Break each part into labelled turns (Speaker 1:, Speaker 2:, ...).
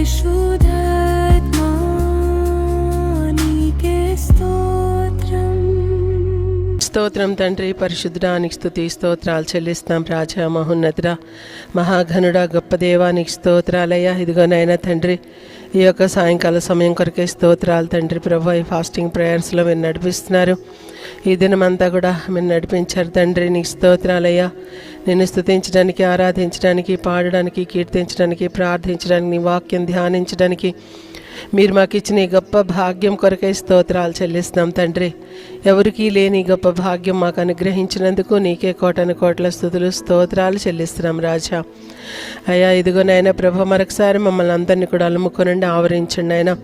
Speaker 1: పరిశుద్ధాత్మా నీకే స్తోత్రం.
Speaker 2: స్తోత్రం తండ్రి, పరిశుద్ధానికి స్తుతి స్తోత్రాలు చెల్లిస్తాం. రాజా, మహోన్నతుడా, మహాఘనుడా, గొప్ప దేవానికి స్తోత్రాలయ్యా. ఇదిగోనైనా తండ్రి, ఈ యొక్క సాయంకాల సమయం కొరకే స్తోత్రాలు తండ్రి. ప్రభు, ఈ ఫాస్టింగ్ ప్రేయర్స్లో మీరు నడిపిస్తున్నారు. ఈ దినమంతా కూడా మీరు నడిపించారు తండ్రి. నీకు స్తోత్రాలయ్యా. నిన్ను స్తుతించడానికి, ఆరాధించడానికి, పాడడానికి, కీర్తించడానికి, ప్రార్థించడానికి, నీ వాక్యం ధ్యానించడానికి మీరు మాకు ఇచ్చిన ఈ గొప్ప భాగ్యం కొరకై స్తోత్రాలు చెల్లిస్తున్నాం తండ్రి. ఎవరికీ లేని గొప్ప భాగ్యం మాకు అనుగ్రహించినందుకు నీకే కోటను కోట్ల స్తుతులు స్తోత్రాలు చెల్లిస్తున్నాం రాజా. అయ్యా, ఇదిగోనైనా ప్రభు, మరొకసారి మమ్మల్ని అందరినీ కూడా అలుముకొనండి, ఆవరించండి. అయినా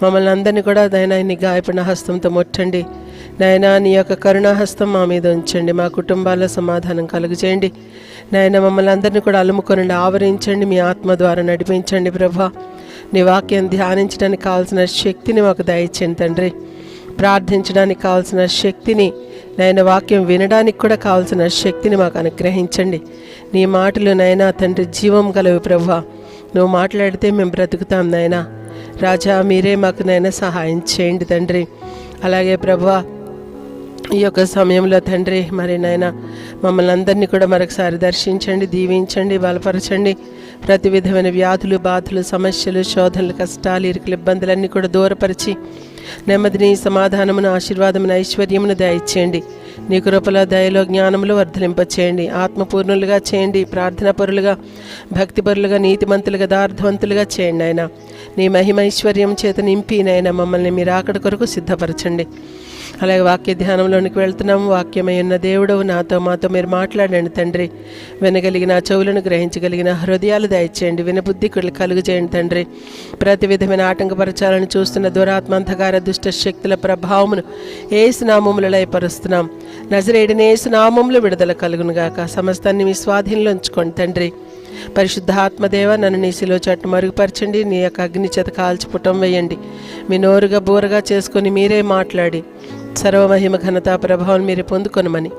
Speaker 2: మమ్మల్ని అందరినీ కూడా నాయనా నీ గాయపడిన హస్తంతో ముట్టండి నాయనా. నీ యొక్క కరుణాహస్తం మా మీద ఉంచండి. మా కుటుంబాల్లో సమాధానం కలుగజేయండి నాయన. మమ్మల్ని అందరినీ కూడా అలుముకొనండి, ఆవరించండి. మీ ఆత్మ ద్వారా నడిపించండి ప్రభా. నీ వాక్యం ధ్యానించడానికి కావాల్సిన శక్తిని మాకు దయచేయండి తండ్రి. ప్రార్థించడానికి కావాల్సిన శక్తిని నాయన, వాక్యం వినడానికి కూడా కావాల్సిన శక్తిని మాకు అనుగ్రహించండి. నీ మాటలు నాయనా తండ్రి జీవం గలవి ప్రభా. నువ్వు మాట్లాడితే మేము బ్రతుకుతాం నాయనా. రాజా, మీరే మాకు నాయన సహాయం చేయండి తండ్రి. అలాగే ప్రభా, ఈ యొక్క సమయంలో తండ్రి మరి నాయన మమ్మల్ని అందరినీ కూడా మరొకసారి దర్శించండి, దీవించండి, బలపరచండి. ప్రతి విధమైన వ్యాధులు, బాధలు, సమస్యలు, శోధనలు, కష్టాలు, ఇరుకులు, ఇబ్బందులన్నీ కూడా దూరపరిచి నెమ్మదిని, సమాధానమును, ఆశీర్వాదమును, ఐశ్వర్యమును దయచేయండి. నీ కృపలో, దయలో, జ్ఞానములు వర్ధలింపచేయండి. ఆత్మపూర్ణులుగా చేయండి. ప్రార్థనాపరులుగా, భక్తిపరులుగా, నీతిమంతులుగా, దార్థవంతులుగా చేయండి ఆయన. నీ మహిమైశ్వర్యం చేత నింపి నాయన మమ్మల్ని మీరు ఆకడ కొరకు సిద్ధపరచండి. అలాగే వాక్య ధ్యానంలోనికి వెళ్తున్నాము. వాక్యమై ఉన్న దేవుడవు నాతో మాతో మీరు మాట్లాడండి తండ్రి. వినగలిగిన చెవులను, గ్రహించగలిగిన హృదయాలు దయచేయండి. వినబుద్ధి కలుగజేయండి తండ్రి. ప్రతి విధమైన ఆటంకపరచాలని చూస్తున్న దురాత్మ, అంధకార, దుష్ట శక్తుల ప్రభావమును యేసు నామములో లయపరుస్తున్నాం. నజరేయుడైన యేసు నామములో విడుదల కలుగునుగాక. సమస్తాన్ని మీ స్వాధీనంలో ఉంచుకోండి తండ్రి. పరిశుద్ధాత్మదేవ, నన్ను నీ శిలువ చెట్టు మరుగుపరచండి. నీ యొక్క అగ్ని చేత కాల్చి పుటం వేయండి. మీ నోరుగా బోరగా చేసుకొని మీరే మాట్లాడి సర్వమహిమ, ఘనత, ప్రభావం మీరు పొందుకొనమని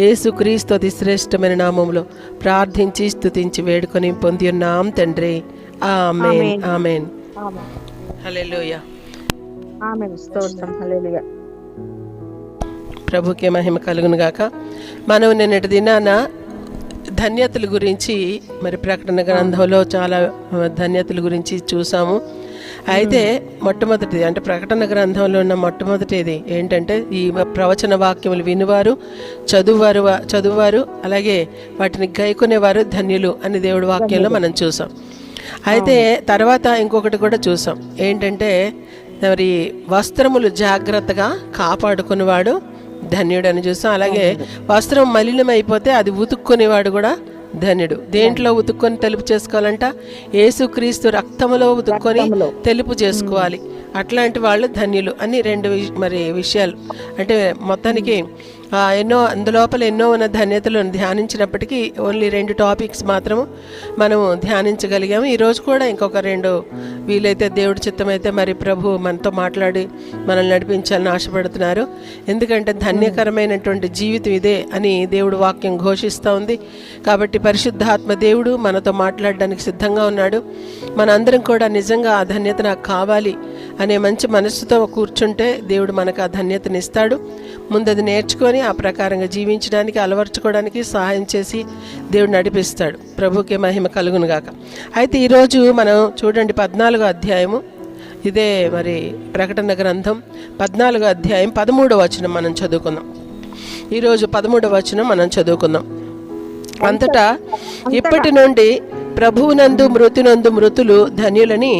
Speaker 2: యేసుక్రీస్తు అతి శ్రేష్టమైన నామములో ప్రార్థించి స్తుతించి వేడుకొని పొంది ఉన్నాం తండ్రి. ఆమేన్, ఆమేన్. హల్లెలూయా. ప్రభుకే మహిమ కలుగును గాక. మనం నిన్నటి దినాన ధన్యతల గురించి మరి ప్రకటన గ్రంథంలో చాలా ధన్యతల గురించి చూసాము. అయితే మొట్టమొదటిది అంటే ప్రకటన గ్రంథంలో ఉన్న మొట్టమొదటిది ఏంటంటే ఈ ప్రవచన వాక్యములు వినువారు, చదువువారు అలాగే వాటిని గైకొనేవారు ధన్యులు అని దేవుడి వాక్యంలో మనం చూసాం. అయితే తర్వాత ఇంకొకటి కూడా చూసాం. ఏంటంటే మరి వస్త్రములు జాగ్రత్తగా కాపాడుకునేవాడు ధన్యుడు అని చూసాం. అలాగే వస్త్రం మలినమైపోతే అది ఉతుక్కునేవాడు కూడా ధన్యుడు. దేంట్లో ఉతుక్కొని తెలుపు చేసుకోవాలంట? యేసుక్రీస్తు రక్తములో ఉతుక్కొని తెలుపు చేసుకోవాలి. అట్లాంటి వాళ్ళు ధన్యులు అని రెండు మరి విషయాలు. అంటే మొత్తానికి అందులోపల ఎన్నో ఉన్న ధన్యతలను ధ్యానించినప్పటికీ ఓన్లీ 2 టాపిక్స్ మాత్రము మనము ధ్యానించగలిగాము. ఈరోజు కూడా ఇంకొక 2 వీలైతే దేవుడి చిత్తమైతే మరి ప్రభు మనతో మాట్లాడి మనల్ని నడిపించాలని ఆశపడుతున్నారు. ఎందుకంటే ధన్యకరమైనటువంటి జీవితం ఇదే అని దేవుడు వాక్యం ఘోషిస్తూ ఉంది. కాబట్టి పరిశుద్ధాత్మ దేవుడు మనతో మాట్లాడడానికి సిద్ధంగా ఉన్నాడు. మనందరం కూడా నిజంగా ఆ ధన్యత నాకు కావాలి అనే మంచి మనస్సుతో కూర్చుంటే దేవుడు మనకు ఆ ధన్యతని ఇస్తాడు. ముందది నేర్చుకొని ఆ ప్రకారంగా జీవించడానికి, అలవర్చుకోవడానికి సహాయం చేసి దేవుడు నడిపిస్తాడు. ప్రభుకే మహిమ కలుగును గాక. అయితే ఈరోజు మనం చూడండి 14వ అధ్యాయము, ఇదే మరి ప్రకటన గ్రంథం 14వ అధ్యాయం 13వ వచనం మనం చదువుకుందాం. ఈరోజు 13వ వచనం మనం చదువుకుందాం. అంతటా ఇప్పటి నుండి ప్రభువునందు మృతునందు మృతులు ధన్యులని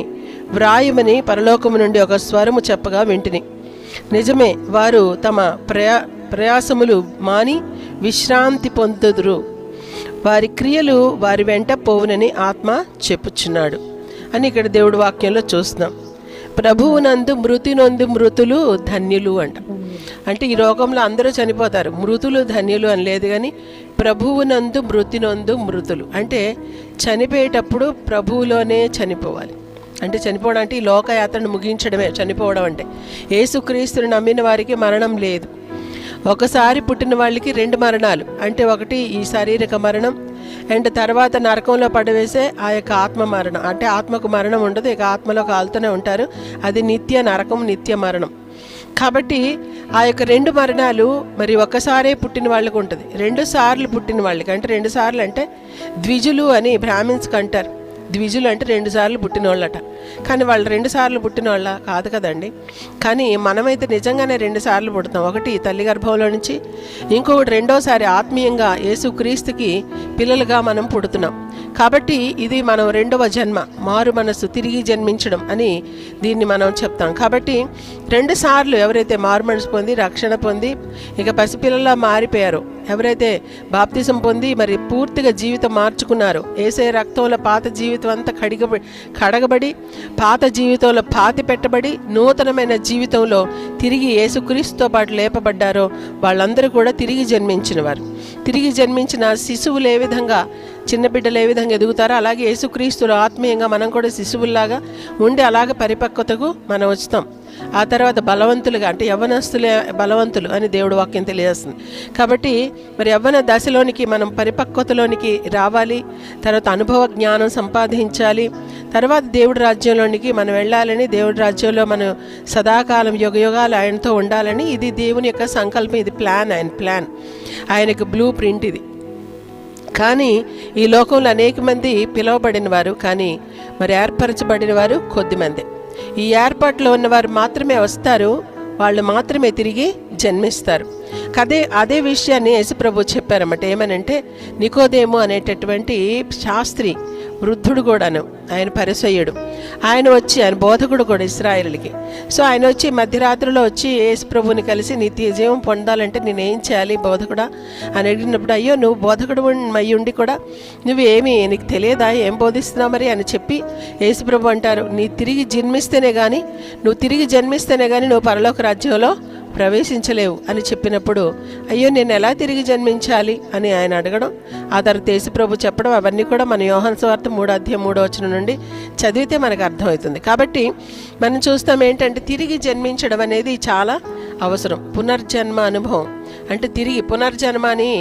Speaker 2: వ్రాయమని పరలోకము నుండి ఒక స్వరము చెప్పగా వింటిని. నిజమే, వారు తమ ప్రయాసములు మాని విశ్రాంతి పొందుదురు. వారి క్రియలు వారి వెంట పోవునని ఆత్మ చెప్పుచున్నాడు అని ఇక్కడ దేవుడి వాక్యంలో చూస్తున్నాం. ప్రభువునందు మృతినందు మృతులు ధన్యులు అంట. అంటే ఈ లోకంలో అందరూ చనిపోతారు, మృతులు ధన్యులు అని లేదు. కానీ ప్రభువునందు మృతినందు మృతులు అంటే చనిపోయేటప్పుడు ప్రభువులోనే చనిపోవాలి. అంటే చనిపోవడం అంటే ఈ లోకయాత్రను ముగించడమే చనిపోవడం. అంటే యేసుక్రీస్తుని నమ్మిన వారికి మరణం లేదు. ఒకసారి పుట్టిన వాళ్ళకి 2 మరణాలు. అంటే ఒకటి ఈ శారీరక మరణం, అండ్ తర్వాత నరకంలో పడవేసే ఆ యొక్క ఆత్మ మరణం, అంటే ఆత్మకు మరణం ఉండదు, ఇక ఆత్మలో కాలుతూనే ఉంటారు. అది నిత్య నరకం, నిత్య మరణం. కాబట్టి ఆ యొక్క 2 మరణాలు మరి ఒక్కసారే పుట్టిన వాళ్ళకు ఉంటుంది, 2 సార్లు పుట్టిన వాళ్ళకి, అంటే 2 సార్లు అంటే ద్విజులు అని బ్రాహ్మిన్స్కి అంటారు. ద్విజులు అంటే 2 సార్లు పుట్టిన వాళ్ళట. కానీ వాళ్ళు 2 సార్లు పుట్టిన వాళ్ళ కాదు కదండి. కానీ మనమైతే నిజంగానే 2 సార్లు పుడతాం. ఒకటి తల్లి గర్భంలో నుంచి, ఇంకొకటి రెండోసారి ఆత్మీయంగా యేసుక్రీస్తుకి పిల్లలుగా మనం పుడుతున్నాం. కాబట్టి ఇది మనం 2వ జన్మ, మారు మనస్సు, తిరిగి జన్మించడం అని దీన్ని మనం చెప్తాం. కాబట్టి 2 సార్లు ఎవరైతే మారు మనసు పొంది రక్షణ పొంది ఇక పసిపిల్లలా మారిపోయారో, ఎవరైతే బాప్తిసం పొంది మరి పూర్తిగా జీవితం మార్చుకున్నారో, యేసయ్య రక్తంలో పాత జీవితం అంతా కడగబడి పాత జీవితంలో పాతి పెట్టబడి నూతనమైన జీవితంలో తిరిగి యేసుక్రీస్తుతో పాటు లేపబడ్డారో వాళ్ళందరూ కూడా తిరిగి జన్మించిన వారు. తిరిగి జన్మించిన శిశువులు ఏ విధంగా, చిన్న బిడ్డలు ఏ విధంగా ఎదుగుతారో అలాగే యేసుక్రీస్తులో ఆత్మీయంగా మనం కూడా శిశువుల్లాగా ఉండి అలాగే పరిపక్వతకు మనం వచ్చుతాం. ఆ తర్వాత బలవంతులుగా, అంటే యవ్వనస్తులే బలవంతులు అని దేవుడు వాక్యం తెలియజేస్తుంది. కాబట్టి మరి యవ్వన దశలోనికి మనం పరిపక్వతలోనికి రావాలి, తర్వాత అనుభవ జ్ఞానం సంపాదించాలి, తర్వాత దేవుడి రాజ్యంలోనికి మనం వెళ్ళాలని, దేవుడి రాజ్యంలో మనం సదాకాలం యుగయుగాలు ఆయనతో ఉండాలని, ఇది దేవుని యొక్క సంకల్పం, ఇది ప్లాన్, ఆయన ప్లాన్, ఆయనకు బ్లూ ప్రింట్ ఇది. కానీ ఈ లోకంలో అనేక మంది పిలువబడిన వారు, కానీ మరి ఏర్పరచబడిన వారు కొద్దిమంది. ఈ ఏర్పాట్లో ఉన్నవారు మాత్రమే వస్తారు, వాళ్ళు మాత్రమే తిరిగి జన్మిస్తారు. అదే విషయాన్ని యేసుప్రభు చెప్పారన్నమాట. ఏమనంటే నికోదేము అనేటటువంటి శాస్త్రి, వృద్ధుడు కూడాను, ఆయన పరిసయ్యుడు, ఆయన వచ్చి, ఆయన బోధకుడు కూడా ఇశ్రాయేలుకి. సో ఆయన వచ్చి మధ్యరాత్రిలో వచ్చి యేసుప్రభుని కలిసి నిత్య జీవం పొందాలంటే నేనేం చేయాలి బోధకుడా అని అడిగినప్పుడు, అయ్యో నువ్వు బోధకుడు అయ్యి ఉండి కూడా నీకు తెలియదా, ఏం బోధిస్తున్నావు మరి అని చెప్పి యేసుప్రభు అంటారు, తిరిగి జన్మిస్తేనే కానీ నువ్వు పరలోక రాజ్యంలో ప్రవేశించలేవు అని చెప్పినప్పుడు, అయ్యో నేను ఎలా తిరిగి జన్మించాలి అని ఆయన అడగడం, ఆ తర్వాత యేసుప్రభు చెప్పడం, అవన్నీ కూడా మన యోహాను సువార్త 3:3 నుండి చదివితే మనకు అర్థమవుతుంది. కాబట్టి మనం చూస్తాం ఏంటంటే తిరిగి జన్మించడం అనేది చాలా అవసరం. పునర్జన్మ అనుభవం అంటే తిరిగి పునర్జన్మ అని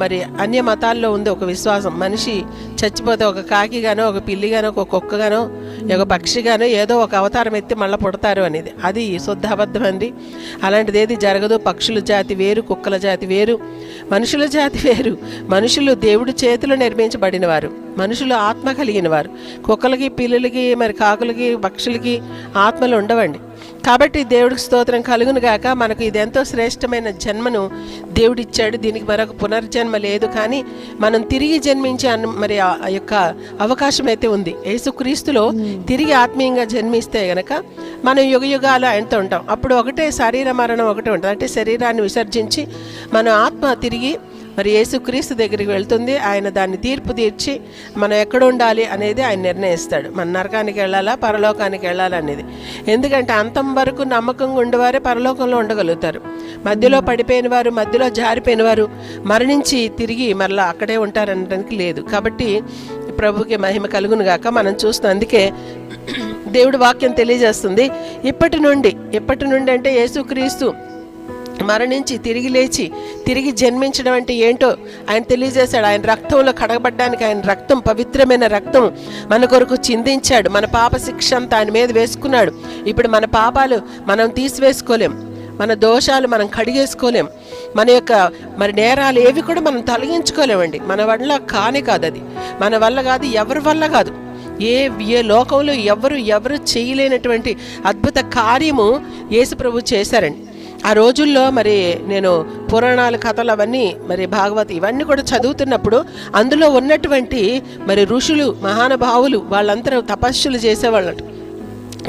Speaker 2: మరి అన్య మతాల్లో ఉంది ఒక విశ్వాసం. మనిషి చచ్చిపోతే ఒక కాకిగానో, ఒక పిల్లిగానో, ఒక కుక్కగానో, ఒక పక్షిగానో ఏదో ఒక అవతారం ఎత్తి మళ్ళీ పుడతారు అనేది, అది శుద్ధ అబద్ధం అండి. అలాంటిది ఏది జరగదు. పక్షుల జాతి వేరు, కుక్కల జాతి వేరు, మనుషుల జాతి వేరు. మనుషులు దేవుడి చేతిలో నిర్మించబడిన వారు, మనుషులు ఆత్మ కలిగిన వారు. కుక్కలకి, పిల్లులకి, మరి కాకులకి, పక్షులకి ఆత్మలు ఉండవండి. కాబట్టి దేవుడికి స్తోత్రం కలుగును గాక. మనకు ఇది ఎంతో శ్రేష్టమైన జన్మను దేవుడిచ్చాడు. దీనికి మరొక పునర్జన్మ లేదు, కానీ మనం తిరిగి జన్మించే మరి ఆ యొక్క అవకాశం అయితే ఉంది. యేసుక్రీస్తులో తిరిగి ఆత్మీయంగా జన్మిస్తే గనక మనం యుగయుగాలు ఆయనతో ఉంటాం. అప్పుడు ఒకటే శరీర మరణం ఒకటే ఉంటుంది, అంటే శరీరాన్ని విసర్జించి మన ఆత్మ తిరిగి మరి యేసుక్రీస్తు దగ్గరికి వెళ్తుంది. ఆయన దాన్ని తీర్పు తీర్చి మనం ఎక్కడ ఉండాలి అనేది ఆయన నిర్ణయిస్తాడు. మన నరకానికి వెళ్ళాలా, పరలోకానికి వెళ్ళాలా అనేది. ఎందుకంటే అంతం వరకు నమ్మకంగా ఉండేవారే పరలోకంలో ఉండగలుగుతారు. మధ్యలో పడిపోయిన వారు, మధ్యలో జారిపోయిన వారు మరణించి తిరిగి మరలా అక్కడే ఉంటారనడానికి లేదు. కాబట్టి ప్రభుకి మహిమ కలుగును గాక. మనం చూస్తాం, అందుకే దేవుడి వాక్యం తెలియజేస్తుంది, ఇప్పటి నుండి అంటే యేసుక్రీస్తు మరణించి తిరిగి లేచి తిరిగి జన్మించడం అంటే ఏంటో ఆయన తెలియజేశాడు. ఆయన రక్తంలో కడగబడ్డానికి, ఆయన రక్తం పవిత్రమైన రక్తం మన కొరకు చిందించాడు. మన పాప శిక్ష అంతా ఆయన మీద వేసుకున్నాడు. ఇప్పుడు మన పాపాలు మనం తీసివేసుకోలేం, మన దోషాలు మనం కడిగేసుకోలేం, మన యొక్క మరి నేరాలు ఏవి కూడా మనం తొలగించుకోలేమండి. మన వల్ల కానే కాదు, అది మన వల్ల కాదు, ఎవరి వల్ల కాదు. ఏ లోకంలో ఎవరు చేయలేనటువంటి అద్భుత కార్యము యేసుప్రభు చేశారండి. ఆ రోజుల్లో మరి నేను పురాణాల కథలు అవన్నీ మరి భాగవత ఇవన్నీ కూడా చదువుతున్నప్పుడు అందులో ఉన్నటువంటి మరి ఋషులు, మహానుభావులు వాళ్ళందరూ తపస్సులు చేసేవాళ్ళట.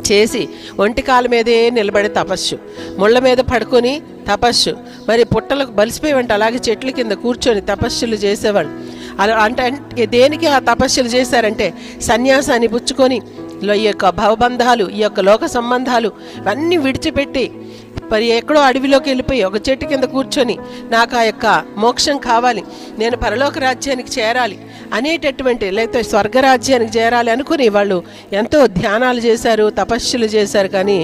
Speaker 2: చేసి ఒంటికాల మీదే నిలబడే తపస్సు, ముళ్ళ మీద పడుకొని తపస్సు, మరి పుట్టలకు బలిసిపోయేవంట అలాగే చెట్ల కింద కూర్చొని తపస్సులు చేసేవాళ్ళు. అలా అంటే దేనికి ఆ తపస్సులు చేశారంటే సన్యాసాన్ని పుచ్చుకొని ఈ యొక్క భవబంధాలు, ఈ యొక్క లోక సంబంధాలు ఇవన్నీ విడిచిపెట్టి మరి ఎక్కడో అడవిలోకి వెళ్ళిపోయి ఒక చెట్టు కింద కూర్చొని నాకు ఆ యొక్క మోక్షం కావాలి, నేను పరలోక రాజ్యానికి చేరాలి అనేటటువంటి, లేకపోతే స్వర్గరాజ్యానికి చేరాలి అనుకుని వాళ్ళు ఎంతో ధ్యానాలు చేశారు, తపస్సులు చేశారు, కానీ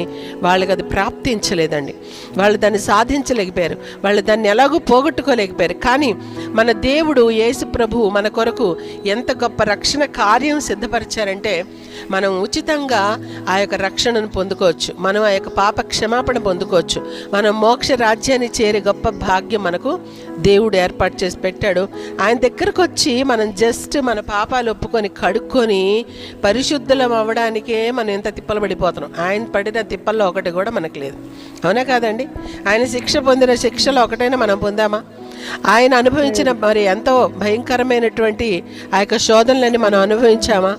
Speaker 2: వాళ్ళకి అది ప్రాప్తించలేదండి. వాళ్ళు దాన్ని సాధించలేకపోయారు, వాళ్ళు దాన్ని ఎలాగూ పోగొట్టుకోలేకపోయారు. కానీ మన దేవుడు యేసు ప్రభువు మన కొరకు ఎంత గొప్ప రక్షణ కార్యం సిద్ధపరిచారంటే మనం ఉచితంగా ఆ యొక్క రక్షణను పొందుకోవచ్చు, మనం ఆ యొక్క పాప క్షమాపణ పొందుకోవచ్చు, మనం మోక్ష రాజ్యాన్ని చేరే గొప్ప భాగ్యం మనకు దేవుడు ఏర్పాటు చేసి పెట్టాడు. ఆయన దగ్గరకు వచ్చి మనం జస్ట్ మన పాపాలు ఒప్పుకొని కడుక్కొని పరిశుద్ధులం అవ్వడానికే మనం ఎంత తిప్పలు పడిపోతున్నాం. ఆయన పడిన తిప్పల్లో ఒకటి కూడా మనకు లేదు, అవునా కాదండి? ఆయన శిక్ష పొందిన శిక్షలో ఒకటైనా మనం పొందామా? ఆయన అనుభవించిన మరి ఎంతో భయంకరమైనటువంటి ఆ యొక్క శోధనలని మనం అనుభవించామా?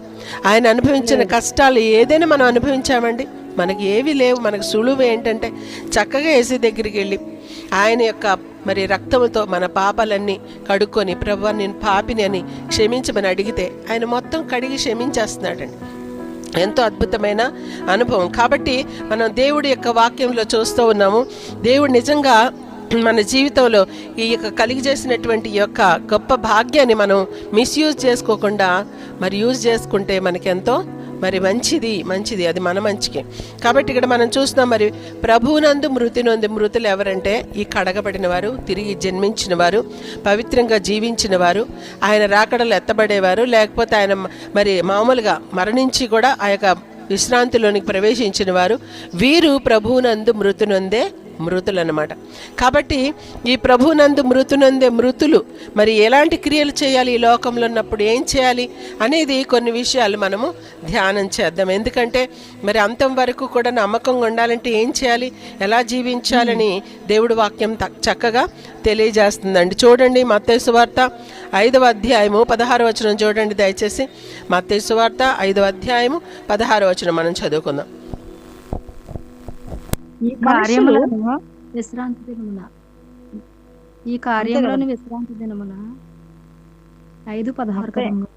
Speaker 2: ఆయన అనుభవించిన కష్టాలు ఏదైనా మనం అనుభవించామండి? మనకి ఏవి లేవు. మనకు సులువు ఏంటంటే చక్కగా యేసు దగ్గరికి వెళ్ళి ఆయన యొక్క మరి రక్తంతో మన పాపాలన్నీ కడుక్కొని, ప్రభువా నేను పాపిని అని క్షమించమని అడిగితే ఆయన మొత్తం కడిగి క్షమించేస్తున్నాడండి. ఎంతో అద్భుతమైన అనుభవం. కాబట్టి మనం దేవుడి యొక్క వాక్యంలో చూస్తూ ఉన్నాము, దేవుడు నిజంగా మన జీవితంలో ఈ యొక్క కలిగి చేసినటువంటి ఈ యొక్క గొప్ప భాగ్యాన్ని మనం మిస్యూజ్ చేసుకోకుండా మరి యూజ్ చేసుకుంటే మనకెంతో మరి మంచిది, అది మన మంచికి. కాబట్టి ఇక్కడ మనం చూస్తున్నాం, మరి ప్రభువునందు మృతి నొంది మృతులు ఎవరంటే ఈ కడగబడిన వారు, తిరిగి జన్మించిన వారు, పవిత్రంగా జీవించిన వారు, ఆయన రాకడలు ఎత్తబడేవారు, లేకపోతే ఆయన మరి మామూలుగా మరణించి కూడా ఆ యొక్క విశ్రాంతిలోనికి ప్రవేశించిన వారు, వీరు ప్రభువునందు మృతి నొందే మృతులు అన్నమాట. కాబట్టి ఈ ప్రభునందు మృతునందే మృతులు మరి ఎలాంటి క్రియలు చేయాలి, ఈ లోకంలో ఉన్నప్పుడు ఏం చేయాలి అనేది కొన్ని విషయాలు మనము ధ్యానం చేద్దాం. ఎందుకంటే మరి అంతం వరకు కూడా నమ్మకంగా ఉండాలంటే ఏం చేయాలి, ఎలా జీవించాలని దేవుడి వాక్యం చక్కగా తెలియజేస్తుందండి. చూడండి, మత్తయి సువార్త 5వ అధ్యాయము 16వ వచనం చూడండి దయచేసి. మత్తయి సువార్త 5వ అధ్యాయము 16వ వచనం మనం చదువుకుందాం.
Speaker 3: ఈ కార్యములను విశ్రాంతి దినమున 5:16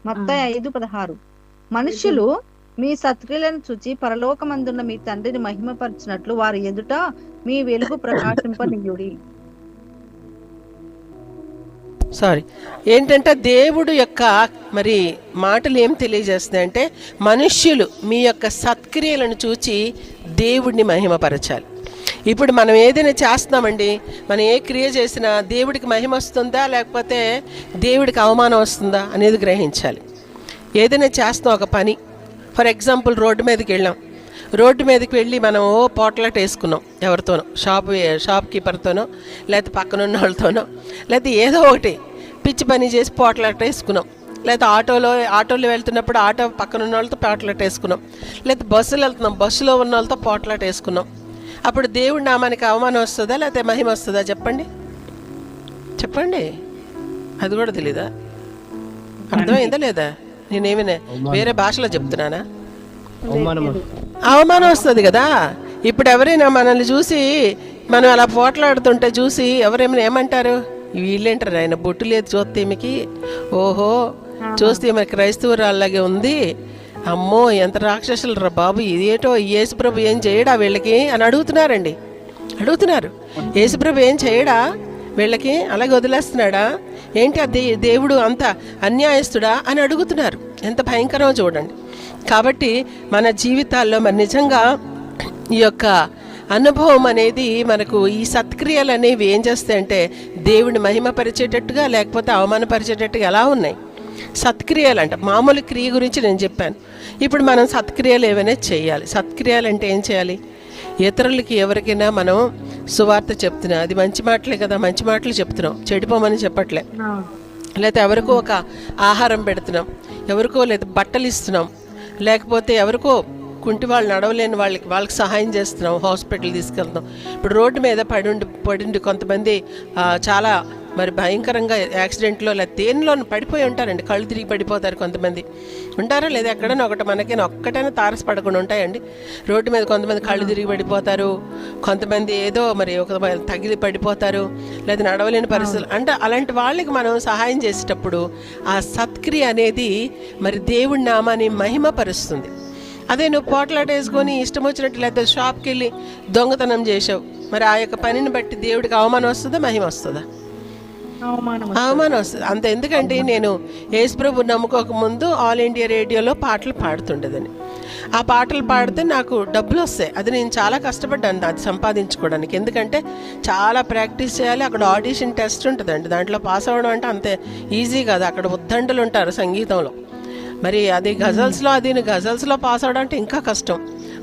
Speaker 4: మత్తయి 5:16 మనుష్యులు మీ సత్క్రియలను చూచి పరలోకమందున్న మీ తండ్రిని మహిమపరచినట్లు వారి ఎదుట మీ వెలుగు ప్రకాశింపనీయుడి.
Speaker 2: ఏంటంటే దేవుడు యొక్క మరి మాటలు ఏం తెలియజేస్తున్నాయంటే, మనుష్యులు మీ యొక్క సత్క్రియలను చూచి దేవుడిని మహిమపరచాలి. ఇప్పుడు మనం ఏదైనా చేస్తున్నామండి, మనం ఏ క్రియ చేసినా దేవుడికి మహిమ వస్తుందా లేకపోతే దేవుడికి అవమానం వస్తుందా అనేది గ్రహించాలి. ఏదైనా చేస్తాం ఒక పని, ఫర్ ఎగ్జాంపుల్ రోడ్డు మీదకి వెళ్ళాం, రోడ్డు మీదకి వెళ్ళి మనం పోట్లాట వేసుకున్నాం ఎవరితోనో, షాప్ కీపర్తోనో లేకపోతే పక్కన ఉన్న వాళ్ళతోనో, లేకపోతే ఏదో ఒకటి పిచ్చి పని చేసి పోట్లాట వేసుకున్నాం, లేదా ఆటోలో వెళ్తున్నప్పుడు ఆటో పక్కన ఉన్న వాళ్ళతో పోట్లాట వేసుకున్నాం, లేదా బస్సులో వెళ్తున్నాం బస్సులో ఉన్న వాళ్ళతో పోట్లాట వేసుకున్నాం. అప్పుడు దేవుడి నామానికి అవమానం వస్తుందా లేకపోతే మహిమ వస్తుందా? చెప్పండి. అది కూడా తెలీదా? అర్థమైందా లేదా? నేనేమైనా వేరే భాషలో చెప్తున్నానా? అవమానం వస్తుంది కదా. ఇప్పుడు ఎవరైనా మనల్ని చూసి మనం అలా పోట్లాడుతుంటే చూసి ఎవరేమైనా ఏమంటారు, వీళ్ళేంటారు ఆయన బొట్టు లేదు చూస్తే ఈమెకి, ఓహో చూస్తే ఈమె క్రైస్తవురాల్లాగే ఉంది, అమ్మో ఎంత రాక్షసులు రా బాబు, ఇదేటో యేసుప్రభు ఏం చేయడా వీళ్ళకి అని అడుగుతున్నారు. యేసుప్రభు ఏం చేయడా వీళ్ళకి, అలాగే వదిలేస్తున్నాడా ఏంటి, అది దేవుడు అంత అన్యాయస్తుడా అని అడుగుతున్నారు. ఎంత భయంకరమో చూడండి. కాబట్టి మన జీవితాల్లో మరి నిజంగా ఈ యొక్క అనుభవం అనేది మనకు, ఈ సత్క్రియలు అనేవి ఏం చేస్తాయంటే దేవుడిని మహిమపరిచేటట్టుగా లేకపోతే అవమానపరిచేటట్టుగా ఎలా ఉన్నాయి సత్క్రియలు అంట. మామూలు క్రియ గురించి నేను చెప్పాను. ఇప్పుడు మనం సత్క్రియలు ఏమైనా చేయాలి. సత్క్రియలు అంటే ఏం చేయాలి? ఇతరులకి ఎవరికైనా మనం సువార్త చెప్తున్నాం, అది మంచి మాటలే కదా, మంచి మాటలు చెప్తున్నాం, చెడిపోమని చెప్పట్లే. లేకపోతే ఎవరికో ఒక ఆహారం పెడుతున్నాం, ఎవరికో లేదా బట్టలు ఇస్తున్నాం, లేకపోతే ఎవరికో కుంటి వాళ్ళు నడవలేని వాళ్ళకి సహాయం చేస్తున్నాం, హాస్పిటల్ తీసుకెళ్తున్నాం. ఇప్పుడు రోడ్డు మీద పడి కొంతమంది చాలా మరి భయంకరంగా యాక్సిడెంట్లో లేదా దేనిలో పడిపోయి ఉంటారండి, కళ్ళు తిరిగి పడిపోతారు కొంతమంది. ఉంటారా లేదా? ఎక్కడైనా మనకైనా ఒక్కటైనా తారసపడకుండా ఉంటాయండి. రోడ్డు మీద కొంతమంది కళ్ళు తిరిగి పడిపోతారు, కొంతమంది ఏదో మరి ఒక తగిలి పడిపోతారు, లేదా నడవలేని పరిస్థితులు. అంటే అలాంటి వాళ్ళకి మనం సహాయం చేసేటప్పుడు ఆ సత్క్రియ అనేది మరి దేవుడి నామాన్ని మహిమపరుస్తుంది. అదే నువ్వు పోట్లాట వేసుకొని ఇష్టం వచ్చినట్టు లేకపోతే షాప్కి వెళ్ళి దొంగతనం చేసావు, మరి ఆ యొక్క పనిని బట్టి దేవుడికి అవమానం వస్తుందా, మహిమ వస్తుందా? అవమానం వస్తుంది. అంత ఎందుకంటే నేను యేసుప్రభు నమ్ముకోక ముందు ఆల్ ఇండియా రేడియోలో పాటలు పాడుతుండేదని. ఆ పాటలు పాడితే నాకు డబ్బులు వస్తాయి. అది నేను చాలా కష్టపడ్డాను అది సంపాదించుకోవడానికి. ఎందుకంటే చాలా ప్రాక్టీస్ చేయాలి. అక్కడ ఆడిషన్ టెస్ట్ ఉంటుందండి, దాంట్లో పాస్ అవ్వడం అంటే అంతే ఈజీ కాదు. అక్కడ ఉద్దండులు ఉంటారు సంగీతంలో. మరి అది గజల్స్లో పాస్ అవ్వడం అంటే ఇంకా కష్టం.